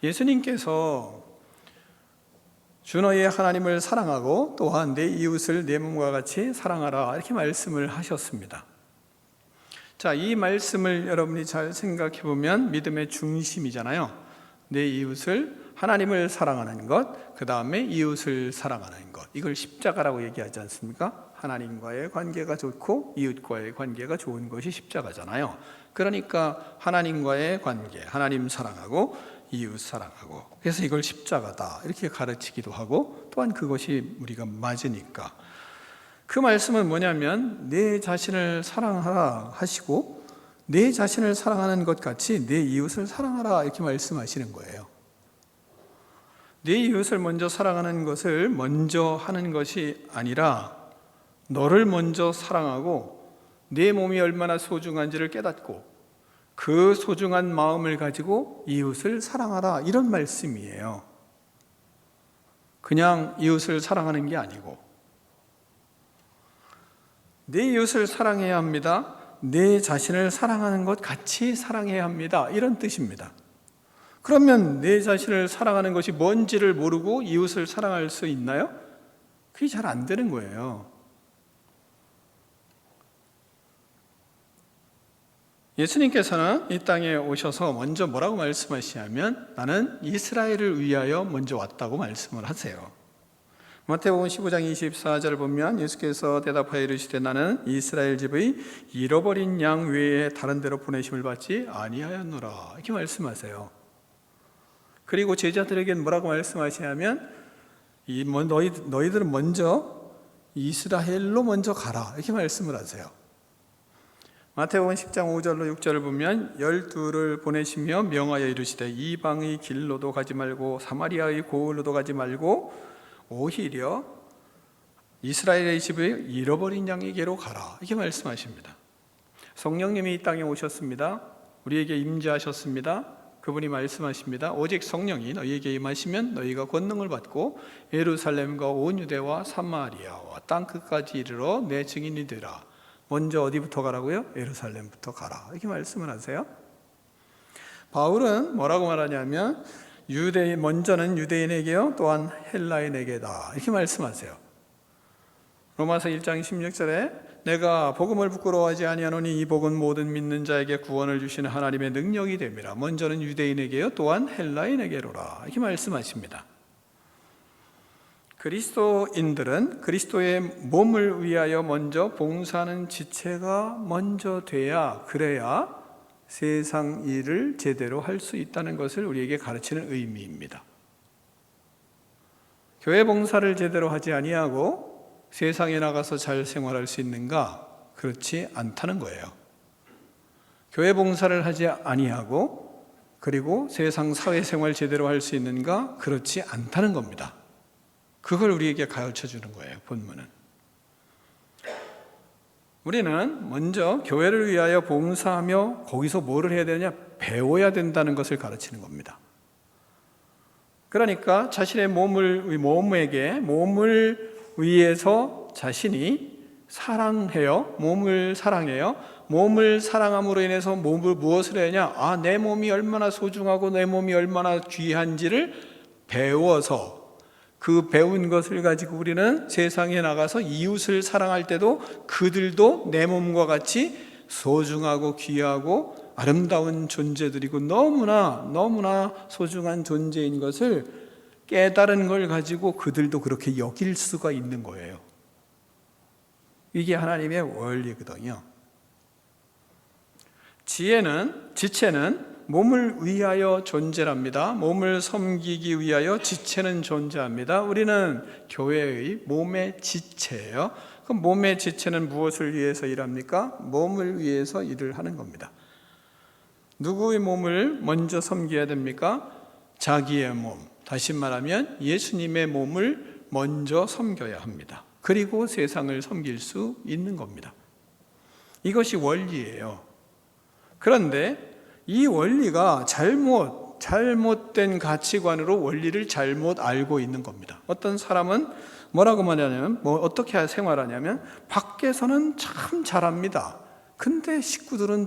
예수님께서 주 너희의 하나님을 사랑하고 또한 내 이웃을 내 몸과 같이 사랑하라, 이렇게 말씀을 하셨습니다. 자, 이 말씀을 여러분이 잘 생각해 보면 믿음의 중심이잖아요. 내 이웃을, 하나님을 사랑하는 것, 그 다음에 이웃을 사랑하는 것, 이걸 십자가라고 얘기하지 않습니까? 하나님과의 관계가 좋고 이웃과의 관계가 좋은 것이 십자가잖아요. 그러니까 하나님과의 관계, 하나님 사랑하고 이웃 사랑하고, 그래서 이걸 십자가다 이렇게 가르치기도 하고, 또한 그것이 우리가 맞으니까. 그 말씀은 뭐냐면, 내 자신을 사랑하라 하시고 내 자신을 사랑하는 것 같이 내 이웃을 사랑하라, 이렇게 말씀하시는 거예요. 내 이웃을 먼저 사랑하는 것을 먼저 하는 것이 아니라, 너를 먼저 사랑하고 내 몸이 얼마나 소중한지를 깨닫고 그 소중한 마음을 가지고 이웃을 사랑하라, 이런 말씀이에요. 그냥 이웃을 사랑하는 게 아니고, 내 이웃을 사랑해야 합니다. 내 자신을 사랑하는 것 같이 사랑해야 합니다, 이런 뜻입니다. 그러면 내 자신을 사랑하는 것이 뭔지를 모르고 이웃을 사랑할 수 있나요? 그게 잘 안 되는 거예요. 예수님께서는 이 땅에 오셔서 먼저 뭐라고 말씀하시냐면 나는 이스라엘을 위하여 먼저 왔다고 말씀을 하세요. 마태복음 15장 24절을 보면 예수께서 대답하여 이르시되 나는 이스라엘 집의 잃어버린 양 외에 다른 데로 보내심을 받지 아니하였노라 이렇게 말씀하세요. 그리고 제자들에게는 뭐라고 말씀하시냐면 너희들은 먼저 이스라엘로 먼저 가라 이렇게 말씀을 하세요. 마태복음 10장 5절로 6절을 보면 12를 보내시며 명하여 이르시되 이방의 길로도 가지 말고 사마리아의 고을로도 가지 말고 오히려 이스라엘의 집의 잃어버린 양에게로 가라 이렇게 말씀하십니다. 성령님이 이 땅에 오셨습니다. 우리에게 임재하셨습니다. 그분이 말씀하십니다. 오직 성령이 너희에게 임하시면 너희가 권능을 받고 예루살렘과 온 유대와 사마리아와 땅끝까지 이르러 내 증인이 되라. 먼저 어디부터 가라고요? 예루살렘부터 가라 이렇게 말씀을 하세요. 바울은 뭐라고 말하냐면 먼저는 유대인에게요 또한 헬라인에게다 이렇게 말씀하세요. 로마서 1장 16절에 내가 복음을 부끄러워하지 아니하노니 이 복은 모든 믿는 자에게 구원을 주시는 하나님의 능력이 됨이라. 먼저는 유대인에게요 또한 헬라인에게로라 이렇게 말씀하십니다. 그리스도인들은 그리스도의 몸을 위하여 먼저 봉사하는 지체가 먼저 돼야 그래야 세상 일을 제대로 할 수 있다는 것을 우리에게 가르치는 의미입니다. 교회 봉사를 제대로 하지 아니하고 세상에 나가서 잘 생활할 수 있는가? 그렇지 않다는 거예요. 교회 봉사를 하지 아니하고 그리고 세상 사회생활 제대로 할 수 있는가? 그렇지 않다는 겁니다. 그걸 우리에게 가르쳐 주는 거예요, 본문은. 우리는 먼저 교회를 위하여 봉사하며 거기서 뭐를 해야 되느냐? 배워야 된다는 것을 가르치는 겁니다. 그러니까 자신의 몸을 위해서 자신이 몸을 사랑해요. 몸을 사랑함으로 인해서 무엇을 해야 내 몸이 얼마나 소중하고 내 몸이 얼마나 귀한지를 배워서 그 배운 것을 가지고 우리는 세상에 나가서 이웃을 사랑할 때도 그들도 내 몸과 같이 소중하고 귀하고 아름다운 존재들이고 너무나 소중한 존재인 것을 깨달은 걸 가지고 그들도 그렇게 여길 수가 있는 거예요. 이게 하나님의 원리거든요. 지체는 몸을 위하여 존재합니다. 몸을 섬기기 위하여 지체는 존재합니다. 우리는 교회의 몸의 지체예요. 그럼 몸의 지체는 무엇을 위해서 일합니까? 몸을 위해서 일을 하는 겁니다. 누구의 몸을 먼저 섬겨야 됩니까? 자기의 몸. 다시 말하면 예수님의 몸을 먼저 섬겨야 합니다. 그리고 세상을 섬길 수 있는 겁니다. 이것이 원리예요. 그런데 이 원리가 잘못된 가치관으로 원리를 잘못 알고 있는 겁니다. 어떤 사람은 뭐라고 말하냐면 어떻게 생활하냐면 밖에서는 참 잘합니다. 근데 식구들은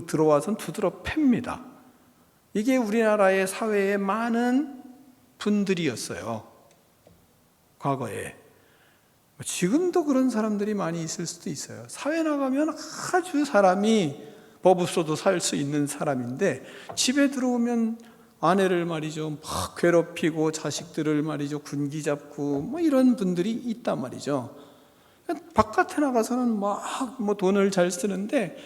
들어와서 두드러 팹니다. 이게 우리나라의 사회의 많은 분들이었어요. 과거에. 지금도 그런 사람들이 많이 있을 수도 있어요. 사회 나가면 아주 사람이 법 없어도 살 수 있는 사람인데 집에 들어오면 아내를 말이죠 막 괴롭히고 자식들을 말이죠 군기 잡고 이런 분들이 있단 말이죠. 바깥에 나가서는 막 돈을 잘 쓰는데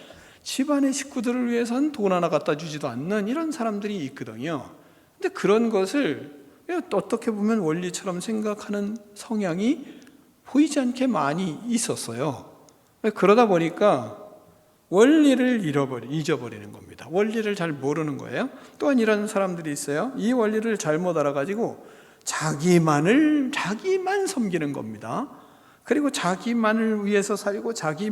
집안의 식구들을 위해서는 돈 하나 갖다 주지도 않는 이런 사람들이 있거든요. 근데 그런 것을 어떻게 보면 원리처럼 생각하는 성향이 보이지 않게 많이 있었어요. 그러다 보니까 원리를 잊어버리는 겁니다. 원리를 잘 모르는 거예요. 또한 이런 사람들이 있어요. 이 원리를 잘못 알아가지고 자기만 섬기는 겁니다. 그리고 자기만을 위해서 살고 자기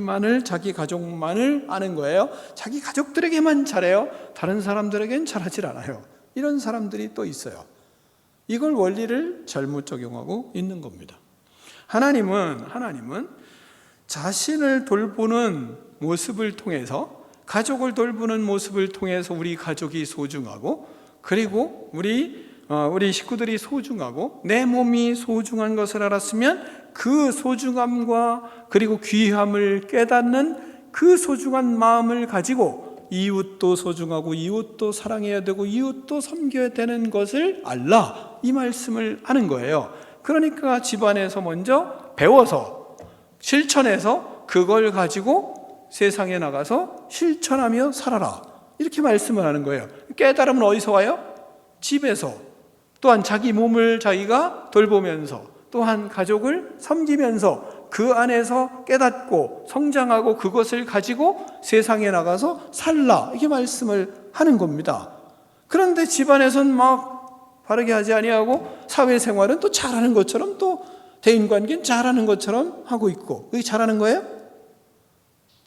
가족만을 아는 거예요. 자기 가족들에게만 잘해요. 다른 사람들에겐 잘하질 않아요. 이런 사람들이 또 있어요. 이걸 원리를 잘못 적용하고 있는 겁니다. 하나님은 자신을 돌보는 모습을 통해서 가족을 돌보는 모습을 통해서 우리 가족이 소중하고 그리고 우리 식구들이 소중하고 내 몸이 소중한 것을 알았으면 그 소중함과 그리고 귀함을 깨닫는 그 소중한 마음을 가지고 이웃도 소중하고 이웃도 사랑해야 되고 이웃도 섬겨야 되는 것을 알라, 이 말씀을 하는 거예요. 그러니까 집안에서 먼저 배워서 실천해서 그걸 가지고 세상에 나가서 실천하며 살아라, 이렇게 말씀을 하는 거예요. 깨달음은 어디서 와요? 집에서. 또한 자기 몸을 자기가 돌보면서, 또한 가족을 섬기면서 그 안에서 깨닫고 성장하고 그것을 가지고 세상에 나가서 살라, 이렇게 말씀을 하는 겁니다. 그런데 집안에서는 막 바르게 하지 아니하고 사회생활은 또 잘하는 것처럼, 또 대인관계는 잘하는 것처럼 하고 있고, 그게 잘하는 거예요?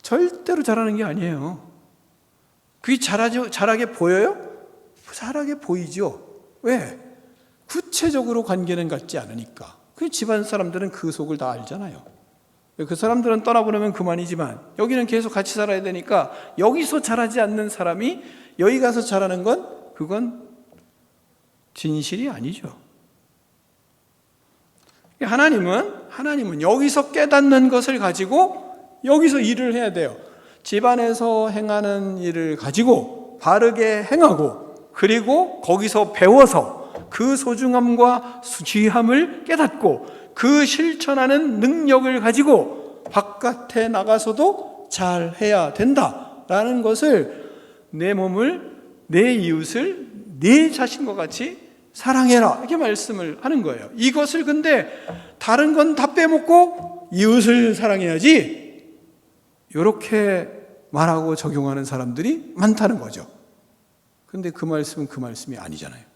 절대로 잘하는 게 아니에요. 그게 잘하게 보여요? 잘하게 보이죠. 왜? 구체적으로 관계는 갖지 않으니까. 그 집안 사람들은 그 속을 다 알잖아요. 그 사람들은 떠나보내면 그만이지만 여기는 계속 같이 살아야 되니까, 여기서 잘하지 않는 사람이 여기 가서 잘하는 건, 그건 진실이 아니죠. 하나님은 여기서 깨닫는 것을 가지고 여기서 일을 해야 돼요. 집안에서 행하는 일을 가지고 바르게 행하고, 그리고 거기서 배워서 그 소중함과 귀함을 깨닫고 그 실천하는 능력을 가지고 바깥에 나가서도 잘 해야 된다라는 것을, 내 몸을, 내 이웃을 내 자신과 같이 사랑해라, 이렇게 말씀을 하는 거예요. 이것을 근데 다른 건 다 빼먹고 이웃을 사랑해야지, 이렇게 말하고 적용하는 사람들이 많다는 거죠. 근데 그 말씀은 그 말씀이 아니잖아요.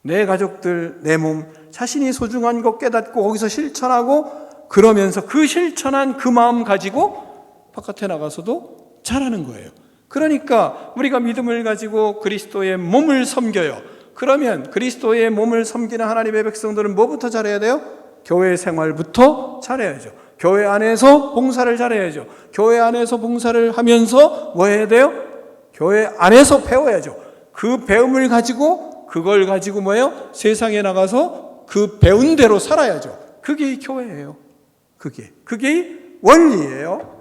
내 가족들, 내 몸, 자신이 소중한 것 깨닫고 거기서 실천하고, 그러면서 그 실천한 그 마음 가지고 바깥에 나가서도 잘하는 거예요. 그러니까 우리가 믿음을 가지고 그리스도의 몸을 섬겨요. 그러면 그리스도의 몸을 섬기는 하나님의 백성들은 뭐부터 잘해야 돼요? 교회 생활부터 잘해야죠. 교회 안에서 봉사를 잘해야죠. 교회 안에서 봉사를 하면서 뭐 해야 돼요? 교회 안에서 배워야죠. 그 배움을 가지고, 그걸 가지고 뭐예요? 세상에 나가서 그 배운 대로 살아야죠. 그게 교회예요. 그게 원리예요.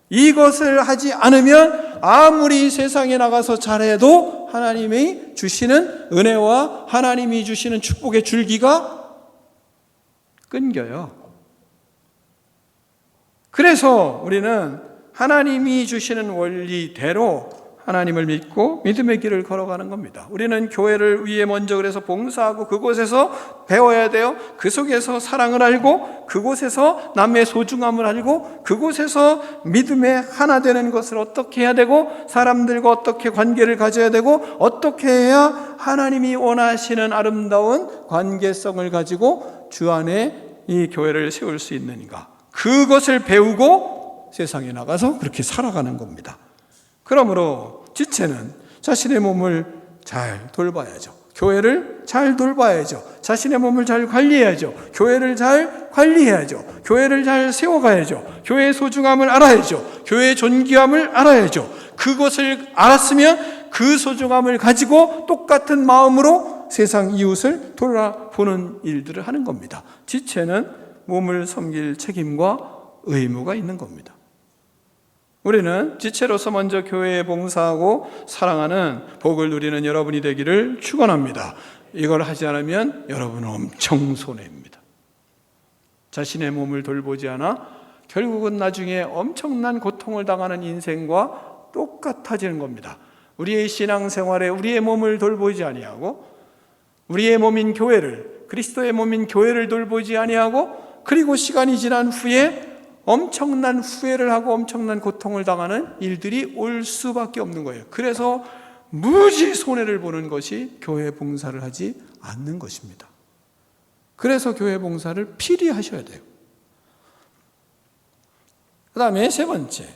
이것을 하지 않으면 아무리 세상에 나가서 잘해도 하나님이 주시는 은혜와 하나님이 주시는 축복의 줄기가 끊겨요. 그래서 우리는 하나님이 주시는 원리대로 하나님을 믿고 믿음의 길을 걸어가는 겁니다. 우리는 교회를 위해 먼저 그래서 봉사하고 그곳에서 배워야 돼요. 그 속에서 사랑을 알고, 그곳에서 남의 소중함을 알고, 그곳에서 믿음의 하나 되는 것을 어떻게 해야 되고, 사람들과 어떻게 관계를 가져야 되고, 어떻게 해야 하나님이 원하시는 아름다운 관계성을 가지고 주 안에 이 교회를 세울 수 있는가, 그것을 배우고 세상에 나가서 그렇게 살아가는 겁니다. 그러므로 지체는 자신의 몸을 잘 돌봐야죠. 교회를 잘 돌봐야죠. 자신의 몸을 잘 관리해야죠. 교회를 잘 관리해야죠. 교회를 잘 세워가야죠. 교회의 소중함을 알아야죠. 교회의 존귀함을 알아야죠. 그것을 알았으면 그 소중함을 가지고 똑같은 마음으로 세상 이웃을 돌아보는 일들을 하는 겁니다. 지체는 몸을 섬길 책임과 의무가 있는 겁니다. 우리는 지체로서 먼저 교회에 봉사하고 사랑하는 복을 누리는 여러분이 되기를 축원합니다. 이걸 하지 않으면 여러분은 엄청 손해입니다. 자신의 몸을 돌보지 않아 결국은 나중에 엄청난 고통을 당하는 인생과 똑같아지는 겁니다. 우리의 신앙생활에 우리의 몸을 돌보지 아니하고, 우리의 몸인 교회를, 그리스도의 몸인 교회를 돌보지 아니하고, 그리고 시간이 지난 후에 엄청난 후회를 하고 엄청난 고통을 당하는 일들이 올 수밖에 없는 거예요. 그래서 무지 손해를 보는 것이 교회 봉사를 하지 않는 것입니다. 그래서 교회 봉사를 필히 하셔야 돼요. 그 다음에 세 번째,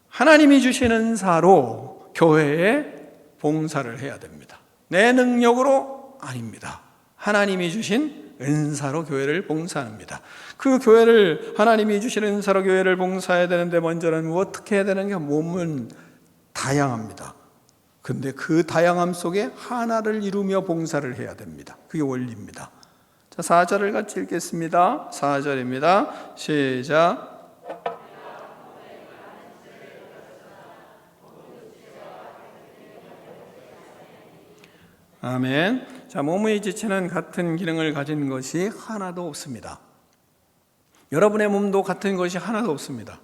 하나님이 주신 은사로 교회에 봉사를 해야 됩니다. 내 능력으로 아닙니다. 하나님이 주신 은사로 교회를 봉사합니다. 그 교회를, 하나님이 주신 은사로 교회를 봉사해야 되는데 먼저는 어떻게 해야 되는 게, 몸은 다양합니다. 근데 그 다양함 속에 하나를 이루며 봉사를 해야 됩니다. 그게 원리입니다. 자, 4절을 같이 읽겠습니다. 4절입니다. 시작. 아멘. 자, 몸의 지체는 같은 기능을 가진 것이 하나도 없습니다. 여러분의 몸도 같은 것이 하나도 없습니다.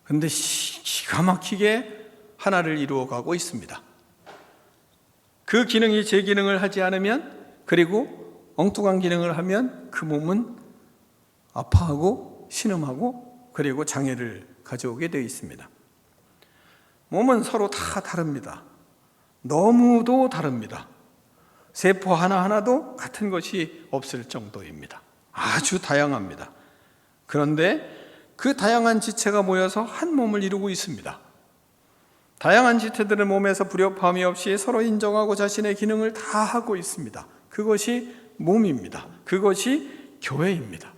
그런데 기가 막히게 하나를 이루어가고 있습니다. 그 기능이 제 기능을 하지 않으면, 그리고 엉뚱한 기능을 하면 그 몸은 아파하고 신음하고 그리고 장애를 가져오게 되어 있습니다. 몸은 서로 다 다릅니다. 너무도 다릅니다. 세포 하나하나도 같은 것이 없을 정도입니다. 아주 다양합니다. 그런데 그 다양한 지체가 모여서 한 몸을 이루고 있습니다. 다양한 지체들은 몸에서 불협화음이 없이 서로 인정하고 자신의 기능을 다 하고 있습니다. 그것이 몸입니다. 그것이 교회입니다.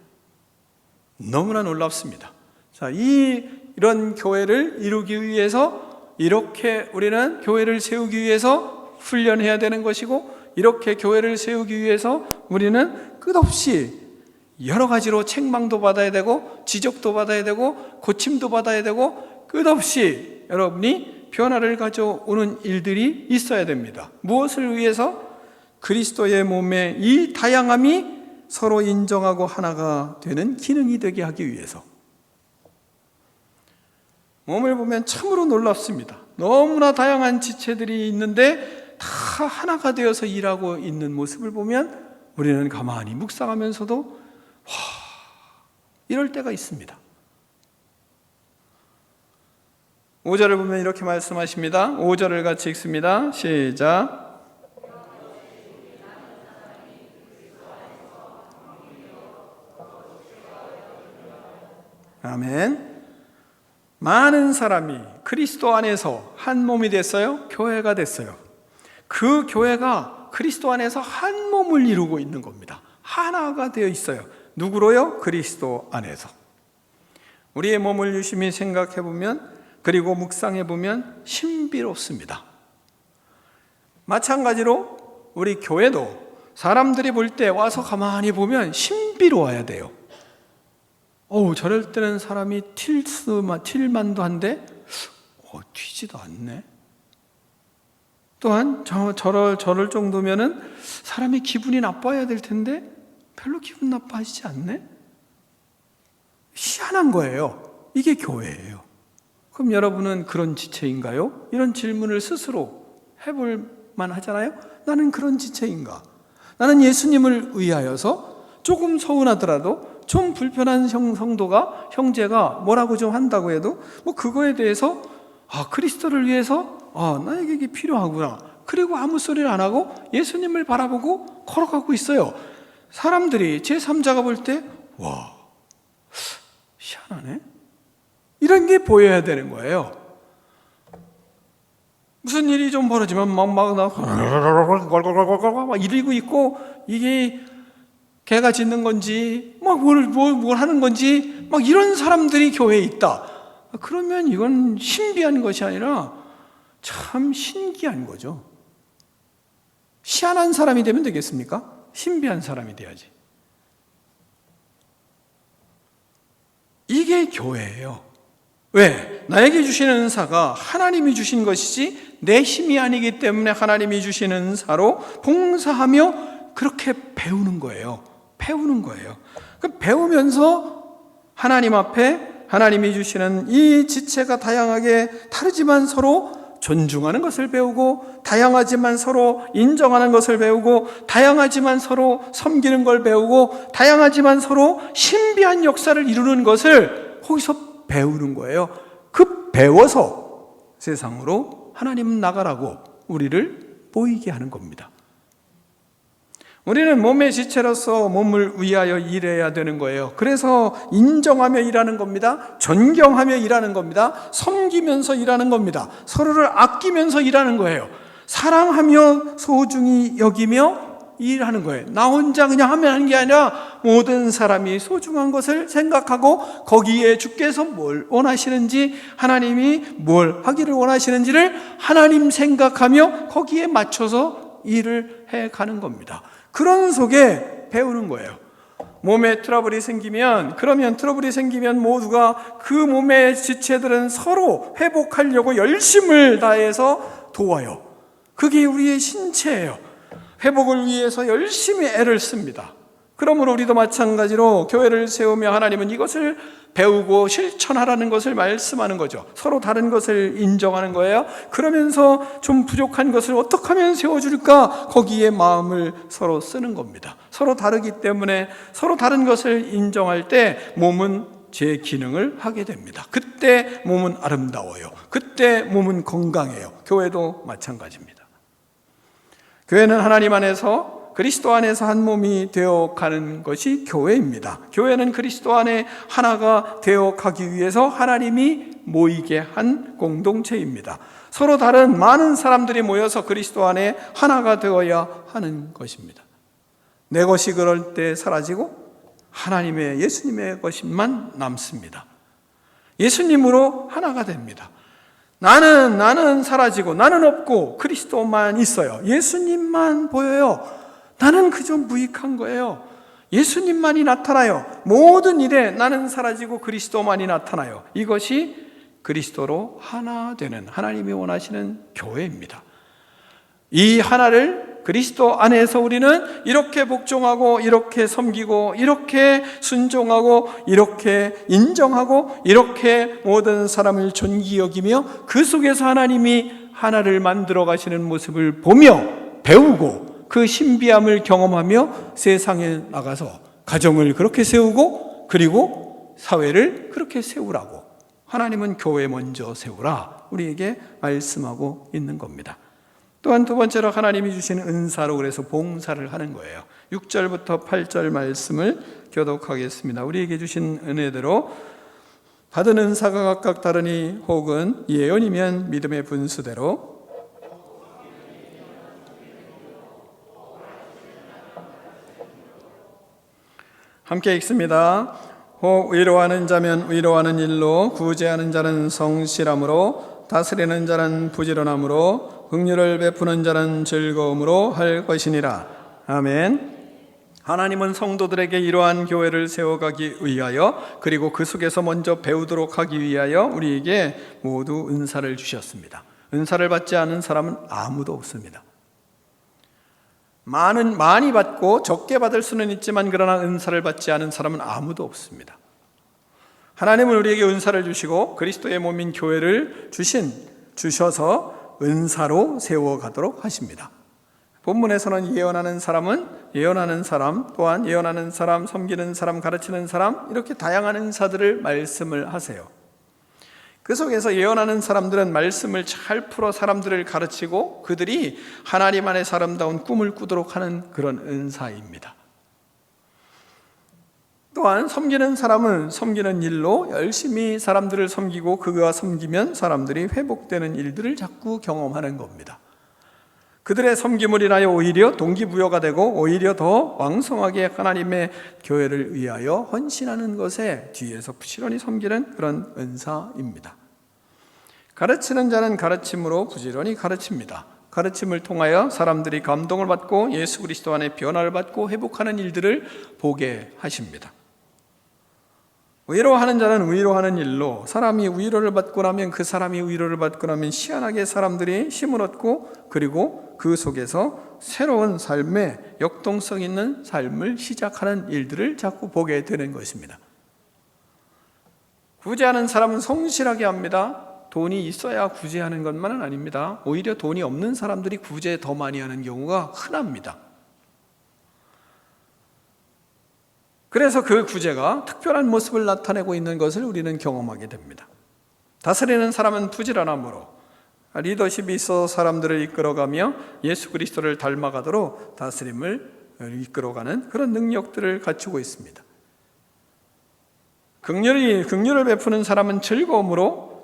너무나 놀랍습니다. 자, 이런 교회를 이루기 위해서 이렇게 우리는 교회를 세우기 위해서 훈련해야 되는 것이고, 이렇게 교회를 세우기 위해서 우리는 끝없이 여러 가지로 책망도 받아야 되고 지적도 받아야 되고 고침도 받아야 되고 끝없이 여러분이 변화를 가져오는 일들이 있어야 됩니다. 무엇을 위해서? 그리스도의 몸의 이 다양함이 서로 인정하고 하나가 되는 기능이 되게 하기 위해서. 몸을 보면 참으로 놀랍습니다. 너무나 다양한 지체들이 있는데 다 하나가 되어서 일하고 있는 모습을 보면 우리는 가만히 묵상하면서도 이럴 때가 있습니다. 5절을 보면 이렇게 말씀하십니다. 5절을 같이 읽습니다. 시작. 아멘. 많은 사람이 그리스도 안에서 한 몸이 됐어요. 교회가 됐어요. 그 교회가 그리스도 안에서 한 몸을 이루고 있는 겁니다. 하나가 되어 있어요. 누구로요? 그리스도 안에서. 우리의 몸을 유심히 생각해 보면, 그리고 묵상해 보면 신비롭습니다. 마찬가지로 우리 교회도 사람들이 볼 때 와서 가만히 보면 신비로워야 돼요. 저럴 때는 사람이 튈만도 한데 튀지도 않네. 또한 저럴 정도면은 사람이 기분이 나빠야 될 텐데 별로 기분 나빠하시지 않네? 희한한 거예요. 이게 교회예요. 그럼 여러분은 그런 지체인가요? 이런 질문을 스스로 해볼 만하잖아요. 나는 그런 지체인가? 나는 예수님을 위하여서 조금 서운하더라도 좀 불편한 형제가 뭐라고 좀 한다고 해도 그거에 대해서 그리스도를 위해서 나에게 이게 필요하구나. 그리고 아무 소리를 안 하고 예수님을 바라보고 걸어가고 있어요. 사람들이 제3자가 볼 때 희한하네? 이런 게 보여야 되는 거예요. 무슨 일이 좀 벌어지면 막 이러고 있고, 이게 개가 짖는 건지 뭘 하는 건지 이런 사람들이 교회에 있다. 그러면 이건 신비한 것이 아니라 참 신기한 거죠. 희한한 사람이 되면 되겠습니까? 신비한 사람이 돼야지. 이게 교회예요. 왜? 나에게 주시는 은사가 하나님이 주신 것이지 내 힘이 아니기 때문에 하나님이 주시는 은사로 봉사하며 그렇게 배우는 거예요. 배우면서 하나님 앞에 하나님이 주시는 이 지체가 다양하게 다르지만 서로 존중하는 것을 배우고, 다양하지만 서로 인정하는 것을 배우고, 다양하지만 서로 섬기는 걸 배우고, 다양하지만 서로 신비한 역사를 이루는 것을 거기서 배우는 거예요. 그 배워서 세상으로 하나님 나가라고 우리를 보이게 하는 겁니다. 우리는 몸의 지체로서 몸을 위하여 일해야 되는 거예요. 그래서 인정하며 일하는 겁니다. 존경하며 일하는 겁니다. 섬기면서 일하는 겁니다. 서로를 아끼면서 일하는 거예요. 사랑하며 소중히 여기며 일하는 거예요. 나 혼자 그냥 하는 게 아니라 모든 사람이 소중한 것을 생각하고 거기에 주께서 뭘 원하시는지, 하나님이 뭘 하기를 원하시는지를 하나님 생각하며 거기에 맞춰서 일을 해가는 겁니다. 그런 속에 배우는 거예요. 몸에 트러블이 생기면 모두가 그 몸의 지체들은 서로 회복하려고 열심을 다해서 도와요. 그게 우리의 신체예요. 회복을 위해서 열심히 애를 씁니다. 그러므로 우리도 마찬가지로 교회를 세우며 하나님은 이것을 배우고 실천하라는 것을 말씀하는 거죠. 서로 다른 것을 인정하는 거예요. 그러면서 좀 부족한 것을 어떻게 하면 세워줄까? 거기에 마음을 서로 쓰는 겁니다. 서로 다르기 때문에 서로 다른 것을 인정할 때 몸은 제 기능을 하게 됩니다. 그때 몸은 아름다워요. 그때 몸은 건강해요. 교회도 마찬가지입니다. 교회는 하나님 안에서 그리스도 안에서 한 몸이 되어 가는 것이 교회입니다. 교회는 그리스도 안에 하나가 되어 가기 위해서 하나님이 모이게 한 공동체입니다. 서로 다른 많은 사람들이 모여서 그리스도 안에 하나가 되어야 하는 것입니다. 내 것이 그럴 때 사라지고 하나님의 예수님의 것만 남습니다. 예수님으로 하나가 됩니다. 나는 사라지고 나는 없고 그리스도만 있어요. 예수님만 보여요. 나는 그저 무익한 거예요. 예수님만이 나타나요. 모든 일에 나는 사라지고 그리스도만이 나타나요. 이것이 그리스도로 하나 되는 하나님이 원하시는 교회입니다. 이 하나를 그리스도 안에서 우리는 이렇게 복종하고 이렇게 섬기고 이렇게 순종하고 이렇게 인정하고 이렇게 모든 사람을 존귀 여기며 그 속에서 하나님이 하나를 만들어 가시는 모습을 보며 배우고 그 신비함을 경험하며 세상에 나가서 가정을 그렇게 세우고 그리고 사회를 그렇게 세우라고 하나님은 교회 먼저 세우라 우리에게 말씀하고 있는 겁니다. 또한 두 번째로 하나님이 주신 은사로 그래서 봉사를 하는 거예요. 6절부터 8절 말씀을 교독하겠습니다. 우리에게 주신 은혜대로 받은 은사가 각각 다르니 혹은 예언이면 믿음의 분수대로 함께 읽습니다. 혹 위로하는 자면 위로하는 일로, 구제하는 자는 성실함으로, 다스리는 자는 부지런함으로, 긍휼을 베푸는 자는 즐거움으로 할 것이니라. 아멘. 하나님은 성도들에게 이러한 교회를 세워가기 위하여 그리고 그 속에서 먼저 배우도록 하기 위하여 우리에게 모두 은사를 주셨습니다. 은사를 받지 않은 사람은 아무도 없습니다. 많이 받고 적게 받을 수는 있지만 그러나 은사를 받지 않은 사람은 아무도 없습니다. 하나님은 우리에게 은사를 주시고 그리스도의 몸인 교회를 주셔서 은사로 세워가도록 하십니다. 본문에서는 예언하는 사람은 예언하는 사람, 또한 예언하는 사람, 섬기는 사람, 가르치는 사람 이렇게 다양한 은사들을 말씀을 하세요. 그 속에서 예언하는 사람들은 말씀을 잘 풀어 사람들을 가르치고 그들이 하나님 안에서 아름다운 꿈을 꾸도록 하는 그런 은사입니다. 또한 섬기는 사람은 섬기는 일로 열심히 사람들을 섬기고 그가 섬기면 사람들이 회복되는 일들을 자꾸 경험하는 겁니다. 그들의 섬김을 인하여 오히려 동기부여가 되고 오히려 더 왕성하게 하나님의 교회를 위하여 헌신하는 것에 뒤에서 부지런히 섬기는 그런 은사입니다. 가르치는 자는 가르침으로 부지런히 가르칩니다. 가르침을 통하여 사람들이 감동을 받고 예수 그리스도 안에 변화를 받고 회복하는 일들을 보게 하십니다. 위로하는 자는 위로하는 일로, 사람이 위로를 받고 나면 그 사람이 위로를 받고 나면 희한하게 사람들이 힘을 얻고 그리고 그 속에서 새로운 삶의 역동성 있는 삶을 시작하는 일들을 자꾸 보게 되는 것입니다. 구제하는 사람은 성실하게 합니다. 돈이 있어야 구제하는 것만은 아닙니다. 오히려 돈이 없는 사람들이 구제 더 많이 하는 경우가 흔합니다. 그래서 그 구제가 특별한 모습을 나타내고 있는 것을 우리는 경험하게 됩니다. 다스리는 사람은 부지런함으로 리더십이 있어 사람들을 이끌어가며 예수 그리스도를 닮아가도록 다스림을 이끌어가는 그런 능력들을 갖추고 있습니다. 긍휼을 베푸는 사람은 즐거움으로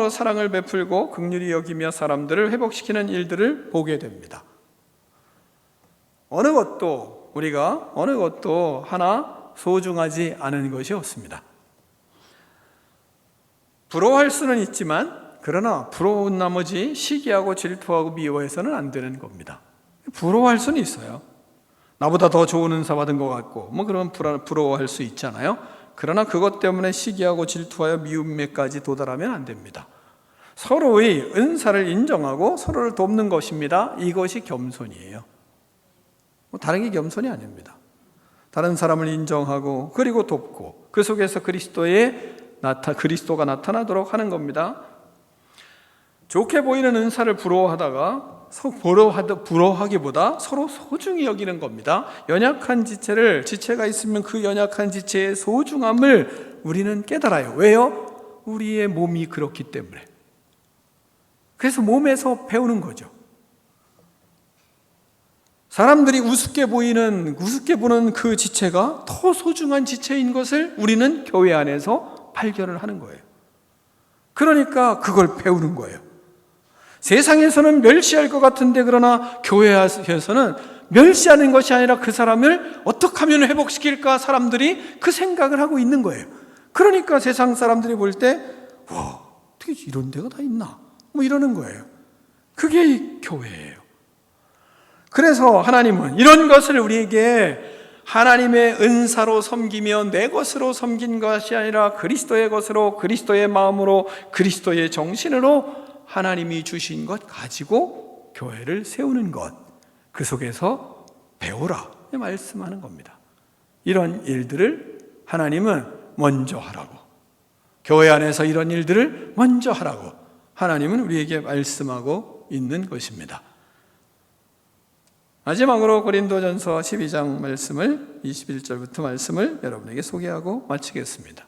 사랑을 베풀고 긍휼히 여기며 사람들을 회복시키는 일들을 보게 됩니다. 어느 것도 하나 소중하지 않은 것이 없습니다. 부러워할 수는 있지만 그러나 부러운 나머지 시기하고 질투하고 미워해서는 안 되는 겁니다. 부러워할 수는 있어요. 나보다 더 좋은 은사 받은 것 같고 그러면 부러워할 수 있잖아요. 그러나 그것 때문에 시기하고 질투하여 미움에까지 도달하면 안 됩니다. 서로의 은사를 인정하고 서로를 돕는 것입니다. 이것이 겸손이에요. 다른 게 겸손이 아닙니다. 다른 사람을 인정하고 그리고 돕고 그 속에서 그리스도가 나타나도록 하는 겁니다. 좋게 보이는 은사를 부러워하다가 부러워하기보다 서로 소중히 여기는 겁니다. 연약한 지체가 있으면 그 연약한 지체의 소중함을 우리는 깨달아요. 왜요? 우리의 몸이 그렇기 때문에. 그래서 몸에서 배우는 거죠. 사람들이 우습게 보는 그 지체가 더 소중한 지체인 것을 우리는 교회 안에서 발견을 하는 거예요. 그러니까 그걸 배우는 거예요. 세상에서는 멸시할 것 같은데 그러나 교회에서는 멸시하는 것이 아니라 그 사람을 어떻게 하면 회복시킬까 사람들이 그 생각을 하고 있는 거예요. 그러니까 세상 사람들이 볼 때 와, 어떻게 이런 데가 다 있나? 뭐 이러는 거예요. 그게 교회예요. 그래서 하나님은 이런 것을 우리에게 하나님의 은사로 섬기며 내 것으로 섬긴 것이 아니라 그리스도의 것으로, 그리스도의 마음으로, 그리스도의 정신으로 하나님이 주신 것 가지고 교회를 세우는 것, 그 속에서 배우라 말씀하는 겁니다. 이런 일들을 하나님은 먼저 하라고, 교회 안에서 이런 일들을 먼저 하라고 하나님은 우리에게 말씀하고 있는 것입니다. 마지막으로 고린도전서 12장 말씀을 21절부터 말씀을 여러분에게 소개하고 마치겠습니다.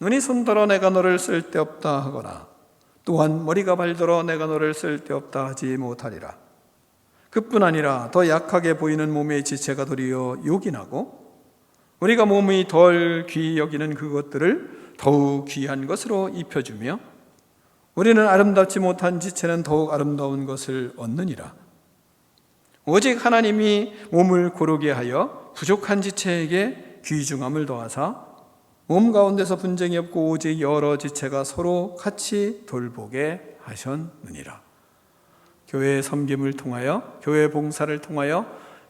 눈이 손더러 내가 너를 쓸데없다 하거나 또한 머리가 발더러 내가 너를 쓸데없다 하지 못하리라. 그뿐 아니라 더 약하게 보이는 몸의 지체가 도리어 요긴하고 우리가 몸이 덜 귀히 여기는 그것들을 더욱 귀한 것으로 입혀주며 우리는 아름답지 못한 지체는 더욱 아름다운 것을 얻느니라. 오직 하나님이 몸을 고르게 하여 부족한 지체에게 귀중함을 더하사 몸 가운데서 분쟁이 없고 오직 여러 지체가 서로 같이 돌보게 하셨느니라. 교회의 섬김을 통하여, 교회 봉사를 통하여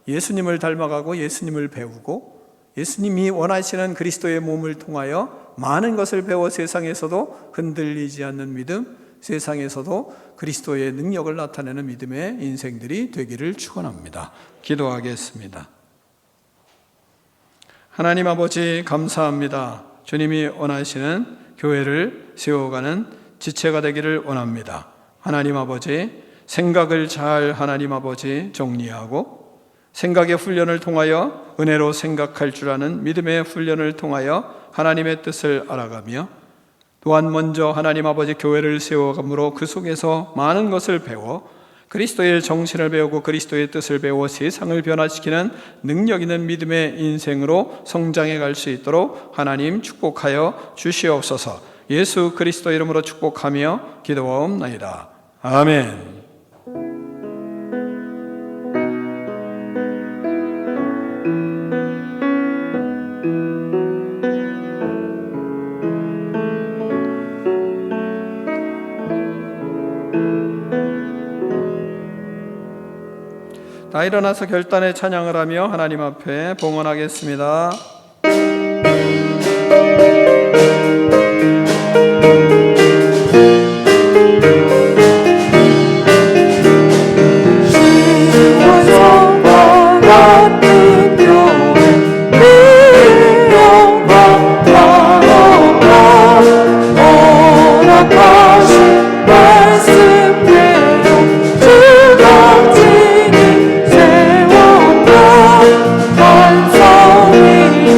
예수님을 닮아가고 예수님을 배우고 예수님이 원하시는 그리스도의 몸을 통하여 많은 것을 배워 세상에서도 흔들리지 않는 믿음, 세상에서도 그리스도의 능력을 나타내는 믿음의 인생들이 되기를 축원합니다. 기도하겠습니다. 하나님 아버지 감사합니다. 주님이 원하시는 교회를 세워가는 지체가 되기를 원합니다. 하나님 아버지, 생각을 잘 하나님 아버지 정리하고 생각의 훈련을 통하여 은혜로 생각할 줄 아는 믿음의 훈련을 통하여 하나님의 뜻을 알아가며 또한 먼저 하나님 아버지 교회를 세워감으로 그 속에서 많은 것을 배워 그리스도의 정신을 배우고 그리스도의 뜻을 배워 세상을 변화시키는 능력 있는 믿음의 인생으로 성장해 갈 수 있도록 하나님 축복하여 주시옵소서. 예수 그리스도 이름으로 축복하며 기도하옵나이다. 아멘. 다 일어나서 결단의 찬양을 하며 하나님 앞에 봉헌하겠습니다.
세웠다 반성이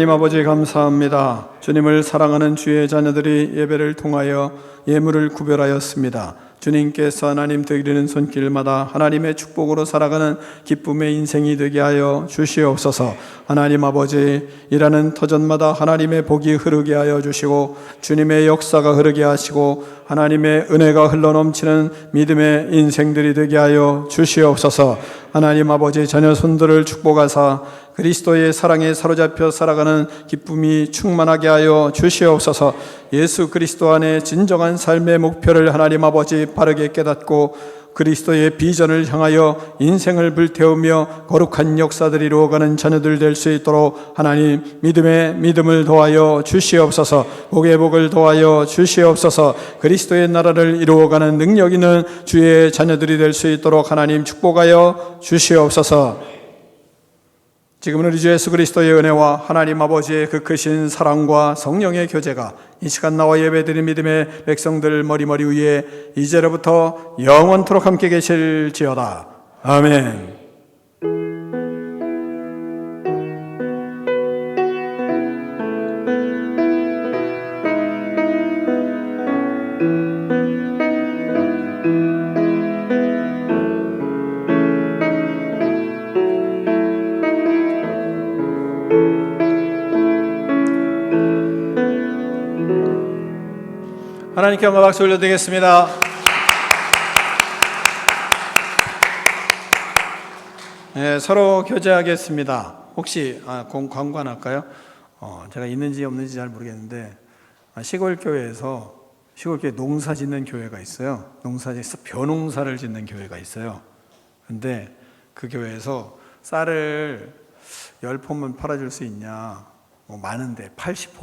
하나님 아버지 감사합니다. 주님을 사랑하는 주의 자녀들이 예배를 통하여 예물을 구별하였습니다. 주님께서 하나님 드리는 손길마다 하나님의 축복으로 살아가는 기쁨의 인생이 되게 하여 주시옵소서. 하나님 아버지, 일하는 터전마다 하나님의 복이 흐르게 하여 주시고 주님의 역사가 흐르게 하시고 하나님의 은혜가 흘러넘치는 믿음의 인생들이 되게 하여 주시옵소서. 하나님 아버지, 자녀 손들을 축복하사 그리스도의 사랑에 사로잡혀 살아가는 기쁨이 충만하게 하여 주시옵소서. 예수 그리스도 안에 진정한 삶의 목표를 하나님 아버지 바르게 깨닫고 그리스도의 비전을 향하여 인생을 불태우며 거룩한 역사들이 이루어가는 자녀들 될 수 있도록 하나님 믿음의 믿음을 더하여 주시옵소서. 복의 복을 더하여 주시옵소서. 그리스도의 나라를 이루어가는 능력 있는 주의 자녀들이 될 수 있도록 하나님 축복하여 주시옵소서. 지금은 우리 주 예수 그리스도의 은혜와 하나님 아버지의 그 크신 사랑과 성령의 교제가 이 시간 나와 예배드린 믿음의 백성들 머리머리 위에 이제로부터 영원토록 함께 계실지어다. 아멘. 하나님께 영광 박수 올려드리겠습니다. 네, 서로 교제하겠습니다. 혹시 광고 하나 할까요? 제가 있는지 없는지 잘 모르겠는데 시골 교회에서 시골교회 농사 짓는 교회가 있어요. 농사에서 벼농사를 짓는 교회가 있어요. 근데 그 교회에서 쌀을 10폰만 팔아줄 수 있냐? 많은데 80폰